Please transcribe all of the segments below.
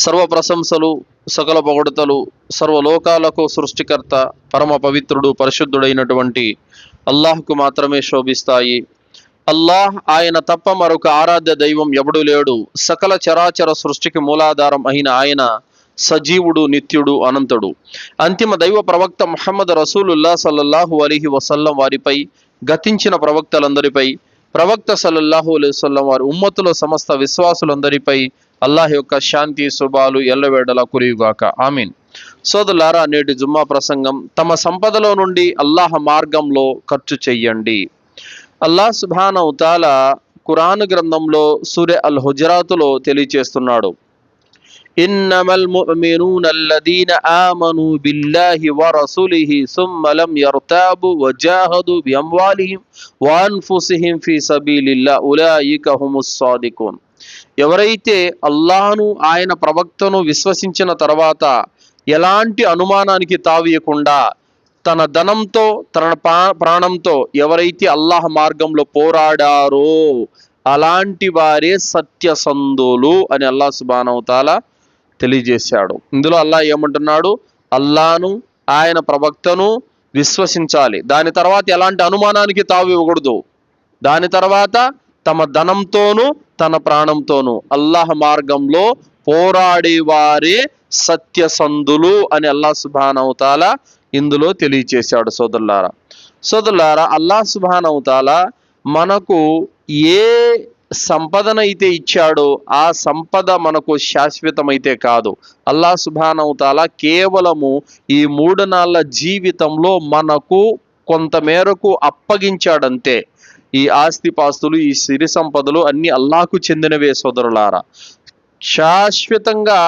సర్వ ప్రశంసలు సకల పొగడతలు సర్వలోకాలకు సృష్టికర్త పరమ పవిత్రుడు పరిశుద్ధుడైనటువంటి అల్లాహ్కు మాత్రమే శోభిస్తాయి. అల్లాహ్ ఆయన తప్ప మరొక ఆరాధ్య దైవం ఎవడు లేడు. సకల చరాచర సృష్టికి మూలాధారం అయిన ఆయన సజీవుడు, నిత్యుడు, అనంతుడు. అంతిమ దైవ ప్రవక్త ముహమ్మద్ రసూలుల్లా సల్లల్లాహు అలైహి వసల్లం వారిపై, గతించిన ప్రవక్తలందరిపై, ప్రవక్త సల్లల్లాహు అలైహి వసల్లం వారి ఉమ్మతుల సమస్త విశ్వాసులందరిపై అల్లాహ్ యొక్క శాంతి శుభాలు ఎల్లవేళలా కురియుగాక. ఆమీన్. సోదరులారా, నేటి జుమ్మా ప్రసంగం, తమ సంపదలో నుండి అల్లాహ్ మార్గంలో ఖర్చు చెయ్యండి. అల్లాహ్ సుబ్హానహు తాలా ఖురాన్ గ్రంథంలో సూర అల్ హుజరాతులో తెలియచేస్తున్నాడు, ఇన్నమల్ ముమినూన అల్లదీన ఆమను బిల్లాహి వ రసూలిహి సుమ్మ లం యర్తాబు వజాహదు బిఅమ్వాలిహిం వ అన్ఫుసిహిం ఫీ సబీలిల్లాహ్ ఉలైక హుముస్ సాదికూన్. ఎవరైతే అల్లాహ్ను ఆయన ప్రవక్తను విశ్వసించిన తర్వాత ఎలాంటి అనుమానానికి తావీయకుండా తన ధనంతో తన ప్రాణంతో ఎవరైతే అల్లాహ్ మార్గంలో పోరాడారో అలాంటి వారే సత్యసంధులు అని అల్లాహ్ సుబ్హానహు తాలా తెలియజేశాడు. ఇందులో అల్లాహ్ ఏమంటున్నాడు? అల్లాహ్ను ఆయన ప్రవక్తను విశ్వసించాలి, దాని తర్వాత ఎలాంటి అనుమానానికి తావు ఇవ్వకూడదు, దాని తర్వాత తమ ధనంతోనూ తన ప్రాణంతోనూ అల్లాహ్ మార్గంలో పోరాడేవారే సత్యసంధులు అని అల్లాహ్ సుబ్హానహు తాలా ఇందులో తెలియచేశాడు. సోదరులారా, అల్లాహ్ సుబ్హానహు తాలా మనకు ఏ సంపదనైతే ఇచ్చాడో ఆ సంపద మనకు శాశ్వతమైతే కాదు. అల్లాహ్ సుబ్హానహు తాలా కేవలము ఈ 3 నాళ్ళ జీవితంలో మనకు కొంత మేరకు అప్పగించాడంతే. ఈ ఆస్తిపాస్తులు, ఈ సిరి సంపదలు అన్ని అల్లాహ్కు చెందినవే. సోదరులారా, శాశ్వతంగా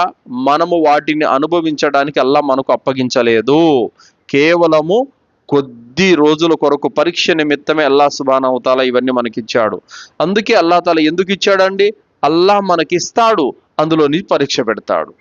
మనము వాటిని అనుభవించడానికి అల్లాహ్ మనకు అప్పగించలేదు. కేవలము కొద్ది రోజుల కొరకు పరీక్ష నిమిత్తమే అల్లాహ్ సుబ్హానహు తాలా ఇవన్నీ మనకిచ్చాడు. అందుకే అల్లాహ్ తాలా ఎందుకు ఇచ్చాడండి? అల్లాహ్ మనకిస్తాడు, అందులోని పరీక్ష పెడతాడు.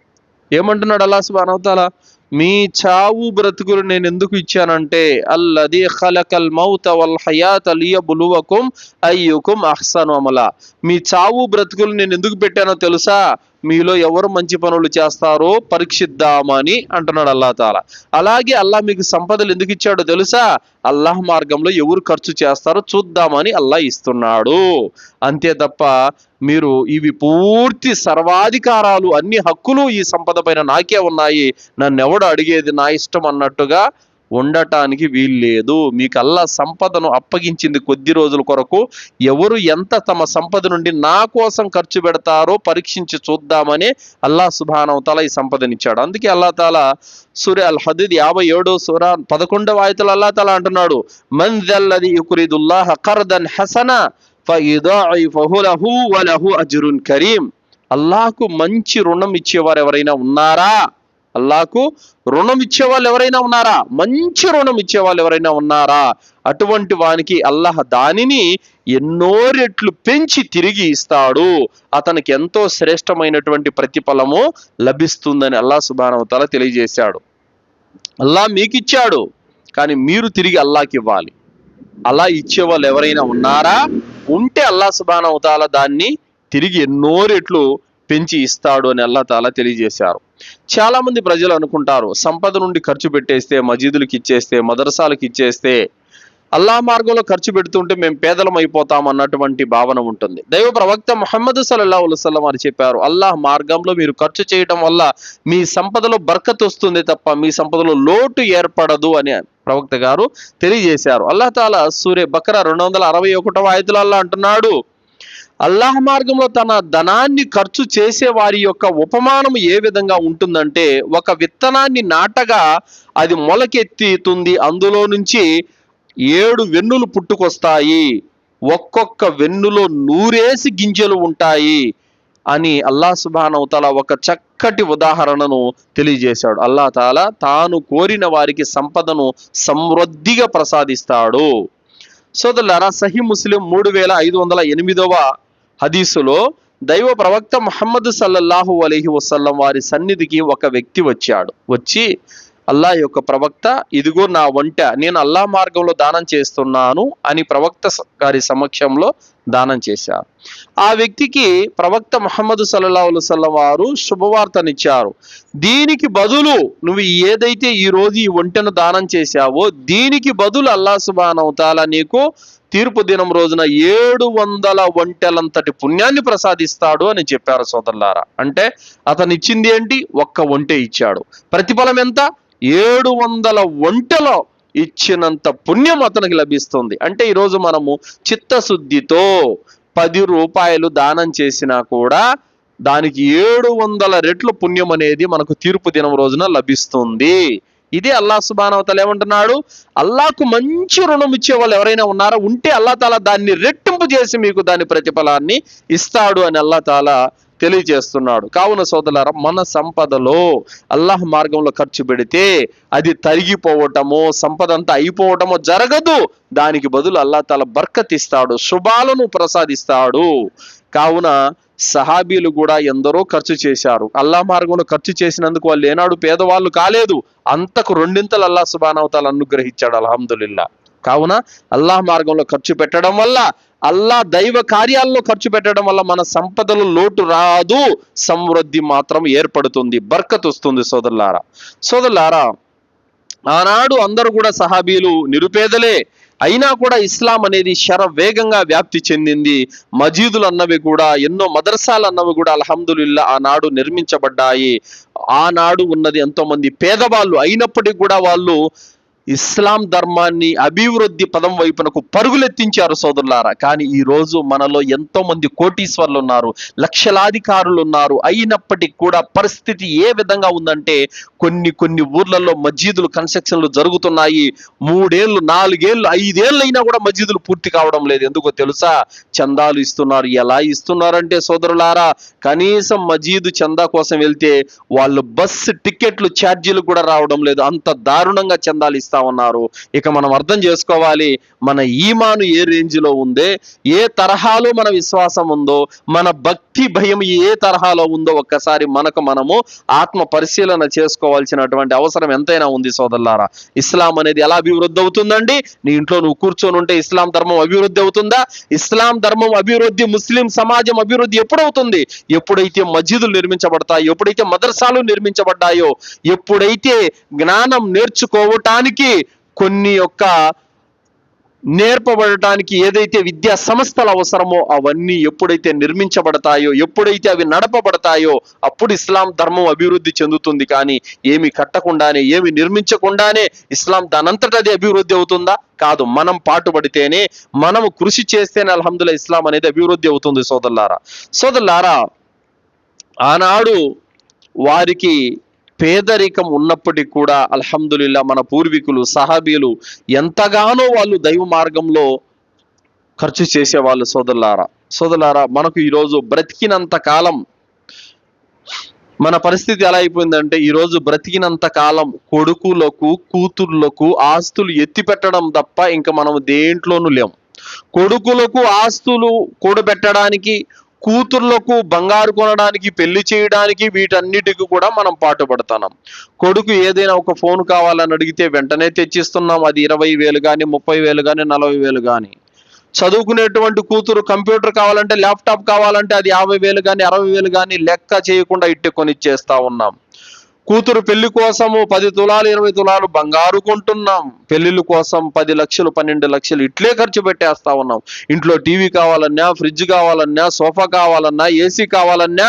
ఏమంటున్నాడు అల్లాహ్ సుబ్హానహు తాలా? మీ చావు బ్రతుకులు నేను ఎందుకు ఇచ్చానంటే, అల్లదీ ఖలకల్ మౌత వల్ హయాత లియబ్లువకుం అయ్యుకుం అహ్సను అమలా. మీ చావు బ్రతుకులు నేను ఎందుకు పెట్టానో తెలుసా? మీలో ఎవరు మంచి పనులు చేస్తారో పరీక్షిద్దామని అంటున్నాడు అల్లాహ్ తాలా. అలాగే అల్లాహ్ మీకు సంపదలు ఎందుకు ఇచ్చాడో తెలుసా? అల్లాహ్ మార్గంలో ఎవరు ఖర్చు చేస్తారో చూద్దామని అల్లాహ్ ఇస్తున్నాడు. అంతే తప్ప మీరు ఇవి పూర్తి సర్వాధికారాలు, అన్ని హక్కులు ఈ సంపద పైన నాకే ఉన్నాయి, నన్నెవడు అడిగేది నా ఇష్టం అన్నట్టుగా ఉండటానికి వీల్లేదు. మీకు అల్లాహ్ సంపదను అప్పగించింది కొద్ది రోజుల కొరకు. ఎవరు ఎంత తమ సంపద నుండి నా కోసం ఖర్చు పెడతారో పరీక్షించి చూద్దామని అల్లాహ్ సుబ్హానహు తాలా ఈ సంపదనిచ్చాడు. అందుకే అల్లాహ్ తాలా సూర అల్ హదీద్ 57వ సూర 11వ ఆయతలో అల్లాహ్ తాలా అంటున్నాడు, మన్ జల్లదీ యుక్రిదుల్లాహ ఖర్దన్ హసనా ఫయుదాఇఫహు లహు వలహు అజ్రున్ కరీం. అల్లాహ్కు మంచి రుణం ఇచ్చేవారు ఎవరైనా ఉన్నారా? అల్లాహ్కు రుణం ఇచ్చేవాళ్ళు ఎవరైనా ఉన్నారా? మంచి రుణం ఇచ్చేవాళ్ళు ఎవరైనా ఉన్నారా? అటువంటి వానికి అల్లాహ్ దానిని ఎన్నో రెట్లు పెంచి తిరిగి ఇస్తాడు. అతనికి ఎంతో శ్రేష్టమైనటువంటి ప్రతిఫలము లభిస్తుందని అల్లాహ్ సుబ్హానహు తాలా తెలియజేశాడు. అల్లాహ్ మీకు ఇచ్చాడు, కానీ మీరు తిరిగి అల్లాహ్కి ఇవ్వాలి. అలా ఇచ్చేవాళ్ళు ఎవరైనా ఉన్నారా? ఉంటే అల్లాహ్ సుబ్హానహు తాలా దాన్ని తిరిగి ఎన్నో రెట్లు పెంచి ఇస్తాడు అని అల్లాహ్ తాలా తెలియజేశారు. చాలా మంది ప్రజలు అనుకుంటారు, సంపద నుండి ఖర్చు పెట్టేస్తే, మజీదులకు ఇచ్చేస్తే, మదరసాలకు ఇచ్చేస్తే, అల్లాహ్ మార్గంలో ఖర్చు పెడుతుంటే మేము పేదలం అయిపోతాం అన్నటువంటి భావన ఉంటుంది. దైవ ప్రవక్త ముహమ్మద్ సల్లల్లాహు అలైహి వసల్లం వారు చెప్పారు, అల్లాహ్ మార్గంలో మీరు ఖర్చు చేయడం వల్ల మీ సంపదలో బర్కత్ వస్తుంది తప్ప మీ సంపదలో లోటు ఏర్పడదు అని ప్రవక్త గారు తెలియజేశారు. అల్లాహ్ తాలా సూరే బకరా 261వ ఆయతలో అల్లాహ్ అంటున్నాడు, అల్లాహ్ మార్గంలో తన ధనాన్ని ఖర్చు చేసే వారి యొక్క ఉపమానం ఏ విధంగా ఉంటుందంటే, ఒక విత్తనాన్ని నాటగా అది మొలకెత్తుతుంది, అందులో నుంచి 7 వెన్నులు పుట్టుకొస్తాయి, ఒక్కొక్క వెన్నులో 100 గింజలు ఉంటాయి అని అల్లాహ్ సుబ్హానహు తాలా ఒక చక్కటి ఉదాహరణను తెలియజేశాడు. అల్లాహ్ తాలా తాను కోరిన వారికి సంపదను సమృద్ధిగా ప్రసాదిస్తాడు. సోదరులారా, సహీ ముస్లిం 3508వ హదీసులో దైవ ప్రవక్త ముహమ్మద్ సల్లల్లాహు అలైహి వసల్లం వారి సన్నిధికి ఒక వ్యక్తి వచ్చి అల్లాహ్ యొక్క ప్రవక్త, ఇదిగో నా వంట, నేను అల్లాహ్ మార్గంలో దానం చేస్తున్నాను అని ప్రవక్త గారి సమక్షంలో దానం చేశారు. ఆ వ్యక్తికి ప్రవక్త ముహమ్మద్ సల్లల్లాహు అలైహి వసల్లం వారు శుభవార్తనిచ్చారు. దీనికి బదులు నువ్వు ఏదైతే ఈ రోజు ఈ ఒంటెను దానం చేశావో దీనికి బదులు అల్లాహ్ సుబ్హానహు తఆలా నీకు తీర్పు దినం రోజున 700 ఒంటెలంతటి పుణ్యాన్ని ప్రసాదిస్తాడు అని చెప్పారు సోదరులారా. అంటే అతను ఇచ్చింది ఏంటి? ఒక్క ఒంటె ఇచ్చాడు. ప్రతిఫలం ఎంత? 700 ఒంటెలో ఇచ్చినంత పుణ్యం అతనికి లభిస్తుంది. అంటే ఈరోజు మనము చిత్తశుద్ధితో 10 రూపాయలు దానం చేసినా కూడా దానికి 700 రెట్లు పుణ్యం అనేది మనకు తీర్పు దినం రోజున లభిస్తుంది. ఇదే అల్లాహ్ సుబ్హానహు తఆలా ఏమంటున్నాడు? అల్లాహ్కు మంచి రుణం ఇచ్చే వాళ్ళు ఎవరైనా ఉన్నారా? ఉంటే అల్లాహ్ తాలా దాన్ని రెట్టింపు చేసి మీకు దాని ప్రతిఫలాన్ని ఇస్తాడు అని అల్లాహ్ తాలా తెలియజేస్తున్నాడు. కావున సోదరులారా, మన సంపదలో అల్లాహ్ మార్గంలో ఖర్చు పెడితే అది తరిగిపోవటమో సంపద అంతా అయిపోవటమో జరగదు. దానికి బదులు అల్లాహ్ తాలా బర్కత్ ఇస్తాడు, శుభాలను ప్రసాదిస్తాడు. కావున సహాబీలు కూడా ఎందరో ఖర్చు చేశారు. అల్లాహ్ మార్గంలో ఖర్చు చేసినందుకు వాళ్ళు ఏనాడు పేదవాళ్ళు కాలేదు. అంతకు రెండింతలు అల్లాహ్ సుబ్హానహు తఆలా అనుగ్రహించాడు. అల్హమ్దులిల్లా. కావున అల్లాహ్ మార్గంలో ఖర్చు పెట్టడం వల్ల, అల్లాహ్ దైవ కార్యాల్లో ఖర్చు పెట్టడం వల్ల మన సంపదలు లోటు రాదు, సమృద్ధి మాత్రం ఏర్పడుతుంది, బర్కత్ వస్తుంది. సోదరులారా, ఆనాడు అందరూ కూడా సహాబీలు నిరుపేదలే అయినా కూడా ఇస్లాం అనేది శరవేగంగా వ్యాప్తి చెందింది. మజీదులు అన్నవి కూడా, ఎన్నో మదర్సాలు అన్నవి కూడా అల్హమ్దులిల్లా ఆనాడు నిర్మించబడ్డాయి. ఆనాడు ఉన్నది ఎంతో మంది పేదవాళ్ళు అయినప్పటికీ కూడా వాళ్ళు ఇస్లాం ధర్మాన్ని అభివృద్ధి పదం వైపునకు పరుగులెత్తించారు సోదరులారా. కానీ ఈ రోజు మనలో ఎంతో మంది కోటీశ్వర్లు ఉన్నారు, లక్షలాధికారులు ఉన్నారు. అయినప్పటికీ కూడా పరిస్థితి ఏ విధంగా ఉందంటే కొన్ని ఊర్లలో మస్జిదులు కన్స్ట్రక్షన్లు జరుగుతున్నాయి. 3 ఏళ్ళు 4 ఏళ్ళు 5 ఏళ్ళు అయినా కూడా మస్జిదులు పూర్తి కావడం లేదు. ఎందుకో తెలుసా? చందాలు ఇస్తున్నారు. ఎలా ఇస్తున్నారంటే సోదరులారా, కనీసం మస్జిద్ చందా కోసం వెళ్తే వాళ్ళు బస్సు టికెట్లు ఛార్జీలు కూడా రావడం లేదు. అంత దారుణంగా చందాలు ఇస్తా ఉన్నారు. ఇక మనం అర్థం చేసుకోవాలి, మన ఈమాను ఏ రేంజ్ లో ఉందే, ఏ తరహాలో మన విశ్వాసం ఉందో, మన భక్తి భయం ఏ తరహాలో ఉందో ఒక్కసారి మనము ఆత్మ పరిశీలన చేసుకోవాల్సినటువంటి అవసరం ఎంతైనా ఉంది సోదరులారా. ఇస్లాం అనేది ఎలా అభివృద్ధి అవుతుందండి? నీ ఇంట్లో నువ్వు కూర్చొని ఉంటే ఇస్లాం ధర్మం అభివృద్ధి అవుతుందా? ఇస్లాం ధర్మం అభివృద్ధి, ముస్లిం సమాజం అభివృద్ధి ఎప్పుడవుతుంది? ఎప్పుడైతే మస్జిదులు నిర్మించబడతాయో, ఎప్పుడైతే మదర్సాలు నిర్మించబడ్డాయో, ఎప్పుడైతే జ్ఞానం నేర్చుకోవటానికి కొన్ని నేర్పబడటానికి ఏదైతే విద్యా సంస్థలు అవసరమో అవన్నీ ఎప్పుడైతే నిర్మించబడతాయో, ఎప్పుడైతే అవి నడపబడతాయో అప్పుడు ఇస్లాం ధర్మం అభివృద్ధి చెందుతుంది. కానీ ఏమి కట్టకుండానే, ఏమి నిర్మించకుండానే ఇస్లాం దానంతట అది అభివృద్ధి అవుతుందా? కాదు. మనం పాటుపడితేనే, మనము కృషి చేస్తేనే అల్హమ్దులిల్లా ఇస్లాం అనేది అభివృద్ధి అవుతుంది. సోదరులారా, ఆనాడు వారికి పేదరికం ఉన్నప్పటికీ కూడా అల్హమ్దులిల్లా మన పూర్వీకులు సహాబీలు ఎంతగానో వాళ్ళు దైవ మార్గంలో ఖర్చు చేసేవాళ్ళు. సోదరులారా, మనకు ఈరోజు బ్రతికినంత కాలం మన పరిస్థితి ఎలా అయిపోయిందంటే, ఈరోజు బ్రతికినంత కాలం కొడుకులకు కూతుర్లకు ఆస్తులు ఎత్తి పెట్టడం తప్ప ఇంకా మనం దేంట్లోనూ లేం. కొడుకులకు ఆస్తులు కూడబెట్టడానికి, కూతుర్లకు బంగారు కొనడానికి, పెళ్లి చేయడానికి, వీటన్నిటికీ కూడా మనం పాటుపడుతున్నాం. కొడుకు ఏదైనా ఒక ఫోన్ కావాలని అడిగితే వెంటనే తెచ్చిస్తున్నాం. అది 20,000 కానీ 30,000 కానీ 40,000 కానీ. చదువుకునేటువంటి కూతురు కంప్యూటర్ కావాలంటే, ల్యాప్టాప్ కావాలంటే అది 50,000 కానీ 60,000 కానీ లెక్క చేయకుండా ఇట్టే కొనిచ్చేస్తా ఉన్నాం. కూతురు పెళ్లి కోసము 10 తులాలు 20 తులాలు బంగారు కొంటున్నాం. పెళ్లిళ్ళ కోసం 10 లక్షలు 12 లక్షలు ఇట్లే ఖర్చు పెట్టేస్తా ఉన్నాం. ఇంట్లో టీవీ కావాలన్నా, ఫ్రిడ్జ్ కావాలన్నా, సోఫా కావాలన్నా, ఏసీ కావాలన్నా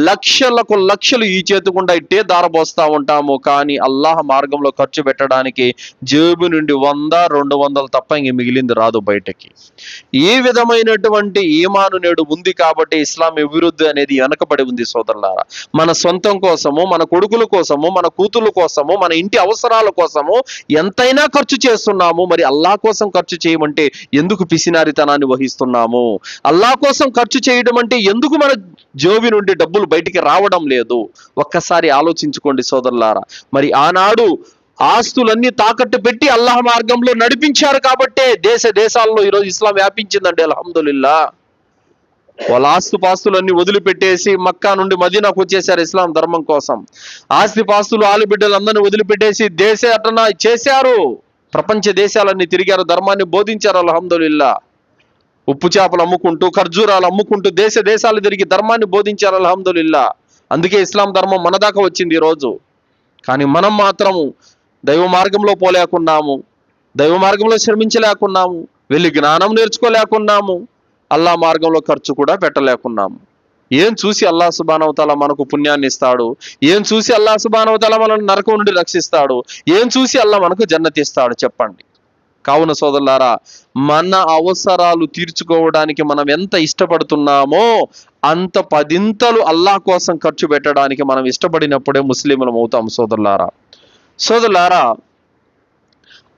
లక్షలకు లక్షలు ఈ చేతుకుండా ఇట్టే దారబోస్తా ఉంటాము. కానీ అల్లాహ్ మార్గంలో ఖర్చు పెట్టడానికి జేబు నుండి 100 200 తప్ప ఇంక మిగిలింది రాదు బయటకి. ఈ విధమైనటువంటి ఈమాను నేడు ఉంది కాబట్టి ఇస్లాం అభివృద్ధి అనేది వెనకబడి ఉంది సోదరులారా. మన సొంతం కోసము, మన కొడుకుల కోసము, మన కూతుర్ల కోసము, మన ఇంటి అవసరాల కోసము ఎంతైనా ఖర్చు చేస్తున్నాము. మరి అల్లాహ్ కోసం ఖర్చు చేయమంటే ఎందుకు పిసినారితనాన్ని వహిస్తున్నాము? అల్లాహ్ కోసం ఖర్చు చేయడం అంటే ఎందుకు మన జోబి నుండి డబ్బులు బయటికి రావడం లేదు? ఒక్కసారి ఆలోచించుకోండి సోదరులారా. మరి ఆనాడు ఆస్తులన్నీ తాకట్టు పెట్టి అల్లాహ్ మార్గంలో నడిపించారు కాబట్టే దేశాల్లో ఈరోజు ఇస్లాం వ్యాపించిందండి అల్హమ్దులిల్లా. వాళ్ళ ఆస్తుపాస్తులన్నీ వదిలిపెట్టేసి మక్కా నుండి మదీనాకు వచ్చేసారు ఇస్లాం ధర్మం కోసం. ఆస్తిపాస్తులు ఆలుబిడ్డలు అందరినీ వదిలిపెట్టేసి చేశారు. ప్రపంచ దేశాలన్నీ తిరిగారు, ధర్మాన్ని బోధించారు అల్హమ్దులిల్లా. ఉప్పు చేపలు అమ్ముకుంటూ, ఖర్జూరాలు అమ్ముకుంటూ దేశ దేశాలు తిరిగి ధర్మాన్ని బోధించారు. అల్హమ్దులిల్లా. అందుకే ఇస్లాం ధర్మం మన దాకా వచ్చింది ఈరోజు. కానీ మనం మాత్రం దైవ మార్గంలో పోలేకున్నాము, దైవ మార్గంలో శ్రమించలేకున్నాము, వెళ్ళి జ్ఞానం నేర్చుకోలేకున్నాము, అల్లా మార్గంలో ఖర్చు కూడా పెట్టలేకున్నాము. ఏం చూసి అల్లాహ్ సుబ్హానహు వ తఆలా మనకు పుణ్యాన్ని ఇస్తాడు? ఏం చూసి అల్లాహ్ సుబ్హానహు వ తఆలా మనల్ని నరకం నుండి రక్షిస్తాడు? ఏం చూసి అల్లాహ్ మనకు జన్నత్ ఇస్తాడు చెప్పండి? కావున సోదరులారా, మన అవసరాలు తీర్చుకోవడానికి మనం ఎంత ఇష్టపడుతున్నామో అంత పదింతలు అల్లాహ్ కోసం ఖర్చు పెట్టడానికి మనం ఇష్టపడినప్పుడే ముస్లింలం అవుతాం సోదరులారా. సోదరులారా,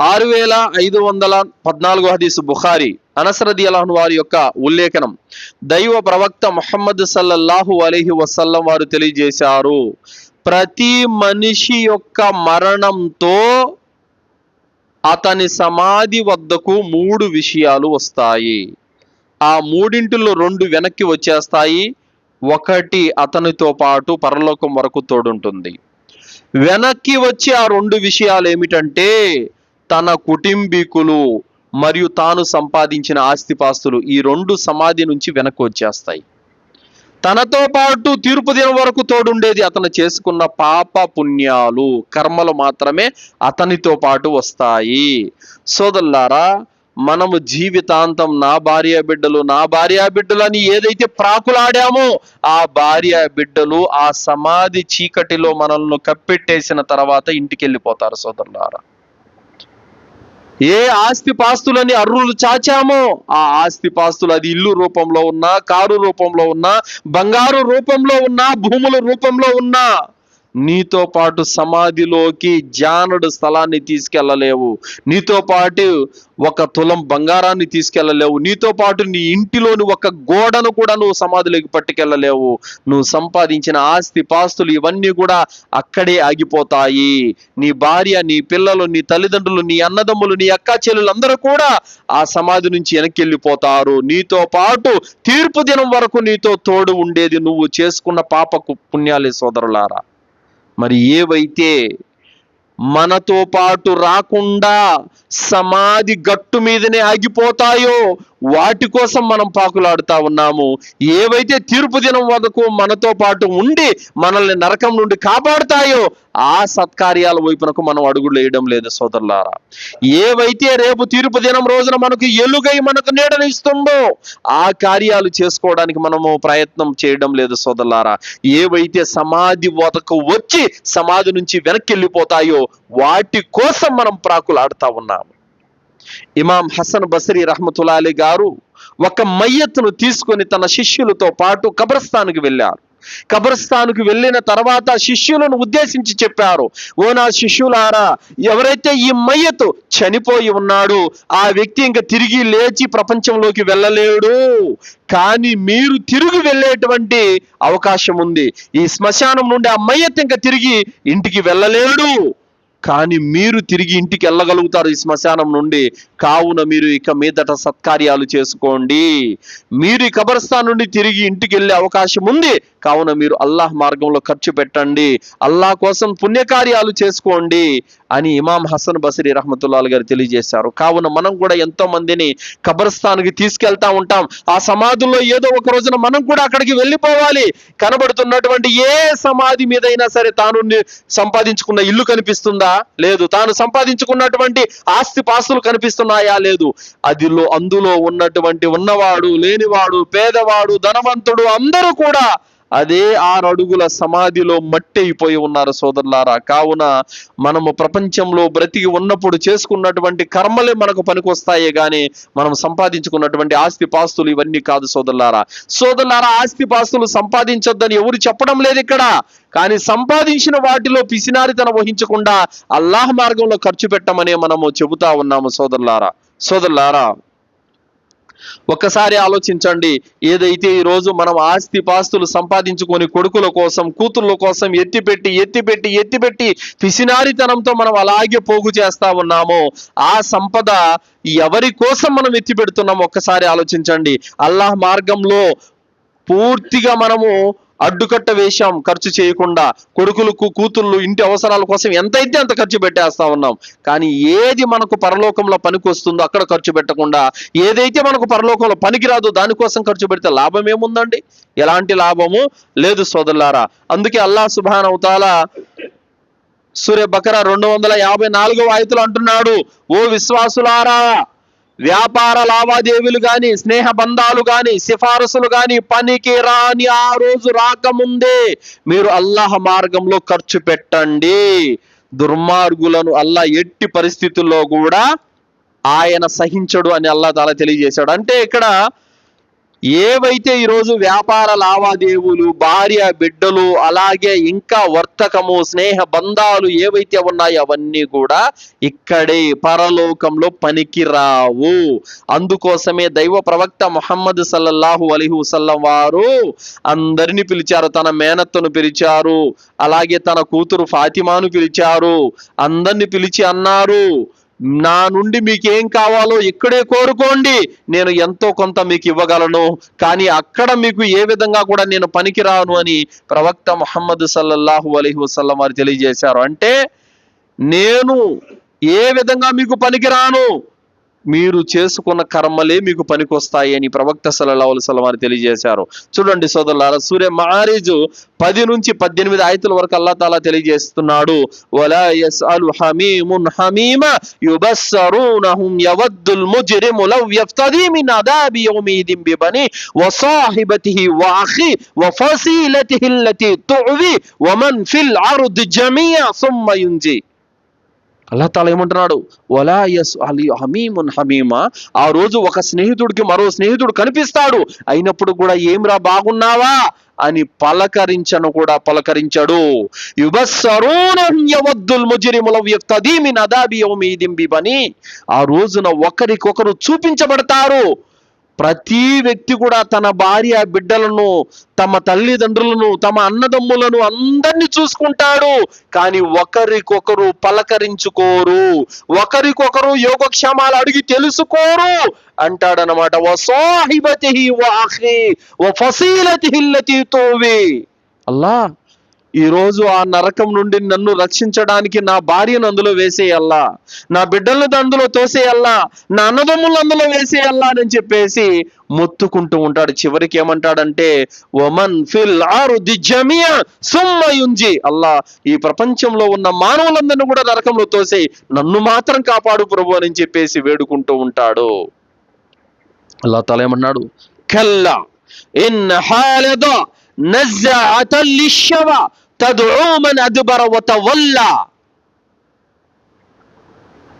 6514 హదీసు బుఖారీ, అనస్ రదియల్లాహు అన్హు వారి యొక్క ఉల్లేఖనం. దైవ ప్రవక్త ముహమ్మద్ సల్లల్లాహు అలైహి వసల్లం వారు తెలియజేశారు, ప్రతి మనిషి యొక్క మరణంతో అతని సమాధి వద్దకు 3 విషయాలు వస్తాయి. ఆ మూడింటిలో 2 వెనక్కి వచ్చేస్తాయి, ఒకటి అతనితో పాటు పరలోకం వరకు తోడుంటుంది. వెనక్కి వచ్చే ఆ 2 విషయాలు ఏమిటంటే, తన కుటుంబీకులు మరియు తాను సంపాదించిన ఆస్తిపాస్తులు. ఈ 2 సమాధి నుంచి వెనక్కి వచ్చేస్తాయి. తనతో పాటు తీర్పు దినం వరకు తోడుండేది అతను చేసుకున్న పాప పుణ్యాలు, కర్మలు మాత్రమే అతనితో పాటు వస్తాయి. సోదరులారా, మనము జీవితాంతం నా భార్య బిడ్డలు అని ఏదైతే ప్రాకులాడామో ఆ భార్య బిడ్డలు ఆ సమాధి చీకటిలో మనల్ని కప్పెట్టేసిన తర్వాత ఇంటికి వెళ్ళిపోతారు సోదరులారా. ఏ ఆస్తిపాస్తులని అర్రులు చాచామో ఆ ఆస్తిపాస్తులు, అది ఇల్లు రూపంలో ఉన్నా, కారు రూపంలో ఉన్నా, బంగారు రూపంలో ఉన్నా, భూముల రూపంలో ఉన్నా, నీతో పాటు సమాధిలోకి జానడు స్థలాన్ని తీసుకెళ్ళలేవు. నీతో పాటు 1 తులం బంగారాన్ని తీసుకెళ్ళలేవు. నీతో పాటు నీ ఇంటిలోని 1 గోడను కూడా నువ్వు సమాధిలోకి పట్టుకెళ్ళలేవు. నువ్వు సంపాదించిన ఆస్తి పాస్తులు ఇవన్నీ కూడా అక్కడే ఆగిపోతాయి. నీ భార్య, నీ పిల్లలు, నీ తల్లిదండ్రులు, నీ అన్నదమ్ములు, నీ అక్క చెల్లెలందరూ కూడా ఆ సమాధి నుంచి వెనక్కి వెళ్ళిపోతారు. నీతో పాటు తీర్పు దినం వరకు నీతో తోడు ఉండేది నువ్వు చేసుకున్న పాపకు పుణ్యాలే సోదరులారా. మరి ఏవైతే మనతో పాటు రాకుండా సమాధి గట్టు మీదనే ఆగిపోతాయో వాటి కోసం మనం పాకులాడుతా ఉన్నాము. ఏవైతే తీర్పు దినం వరకు మనతో పాటు ఉండి మనల్ని నరకం నుండి కాపాడుతాయో ఆ సత్కార్యాల వైపునకు మనం అడుగులు వేయడం లేదు సోదరులారా. ఏవైతే రేపు తీర్పు దినం రోజున మనకు ఎలుగై మనకు నీడనిస్తుందో ఆ కార్యాలు చేసుకోవడానికి మనము ప్రయత్నం చేయడం లేదు సోదరులారా. ఏవైతే సమాధి వద్దకు వచ్చి సమాధి నుంచి వెనక్కి వెళ్ళిపోతాయో వాటి కోసం మనం ప్రాకులాడుతా ఉన్నాము. ఇమాం హసన్ బసరీ రహ్మతుల్లాహి అలైహి గారు ఒక మయ్యత్తును తీసుకొని తన శిష్యులతో పాటు కబ్రస్థాన్కి వెళ్ళారు. కబ్రస్థాన్కు వెళ్ళిన తర్వాత శిష్యులను ఉద్దేశించి చెప్పారు, ఓ నా శిష్యులారా, ఎవరైతే ఈ మయ్యతు చనిపోయి ఉన్నాడు ఆ వ్యక్తి ఇంకా తిరిగి లేచి ప్రపంచంలోకి వెళ్ళలేడు, కానీ మీరు తిరిగి వెళ్ళేటువంటి అవకాశం ఉంది. ఈ శ్మశానం నుండి ఆ మయ్యత్ ఇంకా తిరిగి ఇంటికి వెళ్ళలేడు, కానీ మీరు తిరిగి ఇంటికి వెళ్ళగలుగుతారు ఈ శ్మశానం నుండి. కావున మీరు ఇక మీదట సత్కార్యాలు చేసుకోండి. మీరు ఈ కబర్స్థాన్ నుండి తిరిగి ఇంటికి వెళ్ళే అవకాశం ఉంది, కావున మీరు అల్లాహ్ మార్గంలో ఖర్చు పెట్టండి, అల్లాహ్ కోసం పుణ్యకార్యాలు చేసుకోండి అని ఇమాం హసన్ బసరీ రహ్మతుల్లాహి గారు తెలియజేశారు. కావున మనం కూడా ఎంతో మందిని కబర్స్థాన్కి తీసుకెళ్తా ఉంటాం. ఆ సమాధుల్లో ఏదో ఒక రోజున మనం కూడా అక్కడికి వెళ్ళిపోవాలి. కనబడుతున్నటువంటి ఏ సమాధి మీదైనా సరే తాను సంపాదించుకున్న ఇల్లు కనిపిస్తుందా? లేదు. తాను సంపాదించుకున్నటువంటి ఆస్తి పాస్తులు కనిపిస్తున్నాయా? లేదు. అందులో ఉన్నటువంటి ఉన్నవాడు, లేనివాడు, పేదవాడు, ధనవంతుడు అందరూ కూడా అదే 6 అడుగుల సమాధిలో మట్టి అయిపోయి ఉన్నారు సోదరులారా. కావున మనము ప్రపంచంలో బ్రతికి ఉన్నప్పుడు చేసుకున్నటువంటి కర్మలే మనకు పనికొస్తాయే గాని మనం సంపాదించుకున్నటువంటి ఆస్తి పాస్తులు ఇవన్నీ కాదు సోదరులారా. ఆస్తి పాస్తులు సంపాదించొద్దని ఎవరు చెప్పడం లేదు ఇక్కడ, కానీ సంపాదించిన వాటిలో పిసినారితనం వహించకుండా అల్లాహ్ మార్గంలో ఖర్చు పెట్టమనే మనము చెబుతా ఉన్నాము సోదరులారా. ఒక్కసారి ఆలోచించండి, ఏదైతే ఈరోజు మనం ఆస్తి పాస్తులు సంపాదించుకొని కొడుకుల కోసం, కూతుళ్ళ కోసం ఎత్తిపెట్టి పిసినారితనంతో మనం అలాగే పోగు చేస్తా ఉన్నామో ఆ సంపద ఎవరి కోసం మనం ఎత్తి పెడుతున్నామో ఒక్కసారి ఆలోచించండి. అల్లాహ్ మార్గంలో పూర్తిగా మనము అడ్డుకట్ట వేశాం ఖర్చు చేయకుండా. కొడుకులకు కూతుళ్ళు ఇంటి అవసరాల కోసం ఎంతైతే అంత ఖర్చు పెట్టేస్తా ఉన్నాం. కానీ ఏది మనకు పరలోకంలో పనికి వస్తుందో అక్కడ ఖర్చు పెట్టకుండా, ఏదైతే మనకు పరలోకంలో పనికిరాదో దానికోసం ఖర్చు పెడితే లాభం ఏముందండి? ఎలాంటి లాభము లేదు సోదరులారా. అందుకే అల్లాహ్ సుబ్హానహు వ తఆలా సూర బకరా 254వ ఆయతులు అంటున్నాడు, ఓ విశ్వాసులారా, వ్యాపార లావాదేవీలు గాని, స్నేహ బంధాలు గాని, సిఫారసులు గాని పనికి రాని ఆ రోజు రాకముందే మీరు అల్లాహ్ మార్గంలో ఖర్చు పెట్టండి. దుర్మార్గులను అల్లాహ్ ఎట్టి పరిస్థితుల్లో కూడా ఆయన సహించడు అని అల్లాహ్ తాలా తెలియజేశాడు. అంటే ఇక్కడ ఏవైతే ఈరోజు వ్యాపార లావాదేవీలు, భార్య బిడ్డలు, అలాగే ఇంకా వర్తకము, స్నేహ బంధాలు ఏవైతే ఉన్నాయో అవన్నీ కూడా ఇక్కడే పరలోకంలో పనికి రావు. అందుకోసమే దైవ ప్రవక్త ముహమ్మద్ సల్లల్లాహు అలైహి వసల్లం వారు అందరిని పిలిచారు. తన మేనత్తను పిలిచారు, అలాగే తన కూతురు ఫాతిమాను పిలిచారు. అందరిని పిలిచి అన్నారు, నా నుండి మీకేం కావాలో ఇక్కడే కోరుకోండి, నేను ఎంతో కొంత మీకు ఇవ్వగలను, కానీ అక్కడ మీకు ఏ విధంగా కూడా నేను పనికిరాను అని ప్రవక్త ముహమ్మద్ సల్లల్లాహు అలైహి వసల్లం వారు తెలియజేశారు. అంటే నేను ఏ విధంగా మీకు పనికిరాను, మీరు చేసుకున్న కర్మలే మీకు పనికొస్తాయి అని ప్రవక్త సల్లల్లాహు అలైహి వసల్లం వారు తెలియజేశారు. చూడండి సోదరులారా, సూర మారిజ్ 10 నుంచి 18 ఆయతుల వరకు అల్లాహ్ తాలా తెలియజేస్తున్నాడు, వలా యస్అలు హమీమున్ హమీమ యుబస్సరూనహుం యవద్దుల్ ముజ్రిము లవ్ యఫ్తదీ మిన్ అదాబి యౌమిదిన్ బిబని వసాహిబతిహి వఅఖి వఫసీలతిహి అల్లతి తువి వమన్ ఫిల్ అర్ది జమీఅ సుమ్మ యుంజి. అల్లాహ్ తాలా ఏమంటున్నాడు, వలా యస్అలు హమీమున్ హమీమా, ఆ రోజు ఒక స్నేహితుడికి మరో స్నేహితుడు కనిపిస్తాడు, అయినప్పుడు కూడా ఏమిరా బాగున్నావా అని పలకరించను కూడా పలకరించడు. యుబస్సరూనహుం యవద్దుల్ ముజ్రిము లవ్ యఫ్తదీ మిన్ అదాబి యౌమిదిన్ బిబని, ఆ రోజున ఒకరికొకరు చూపించబడతారు. ప్రతి వ్యక్తి కూడా తన భార్య బిడ్డలను, తమ తల్లిదండ్రులను, తమ అన్నదమ్ములను అందరినీ చూసుకుంటాడు, కానీ ఒకరికొకరు పలకరించుకోరు, ఒకరికొకరు యోగక్షేమాలు అడిగి తెలుసుకోరు అంటాడనమాట. వసాహిబతిహి వఅఖి వఫసీలతిహి అల్లతి తువి. అల్లాహ్, ఈరోజు ఆ నరకం నుండి నన్ను రక్షించడానికి నా భార్యను అందులో వేసేయల్లా, నా బిడ్డలను అందులో తోసేయల్లా, నా అన్నదమ్ములను అందులో వేసేయల్లా అని చెప్పేసి మొత్తుకుంటూ ఉంటాడు. చివరికి ఏమంటాడంటే, వమన్ ఫిల్ అర్ది జమీఅ సుమ్మ యుంజి, అల్లా, ఈ ప్రపంచంలో ఉన్న మానవులందరినీ కూడా నరకంలో తోసేయి, నన్ను మాత్రం కాపాడు ప్రభు అని చెప్పేసి వేడుకుంటూ ఉంటాడు. అల్లాహ్ తాలా ఏమన్నాడు, కల్లా ఇన్ హాలద నజ్జఅతల్ లిషవా తద్ఉ మన్ అద్బర వతవల్లా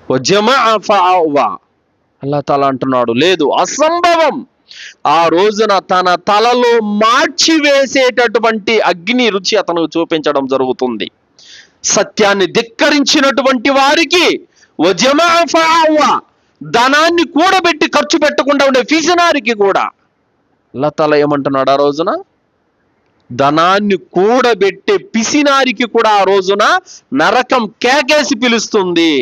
వజమఅ ఫఅవా. అల్లాహ్ తాలా అంటున్నాడు, లేదు, అసంభవం, ఆ రోజున తన తలలో మార్చి వేసేటటువంటి అగ్ని రుచి అతను చూపించడం జరుగుతుంది. సత్యాన్ని ధిక్కరించినటువంటి వారికి వజమఅ ఫఅవా, ధనాన్ని కూడబెట్టి ఖర్చు పెట్టకుండా ఉండే ఫిసినారికి కూడా అల్లాహ్ తాలా ఏమంటున్నాడు, ఆ రోజున ధనాన్ని కూడబెట్టే పిసినారికి కూడా ఆ రోజున నరకం కేకేసి పిలుస్తుంది.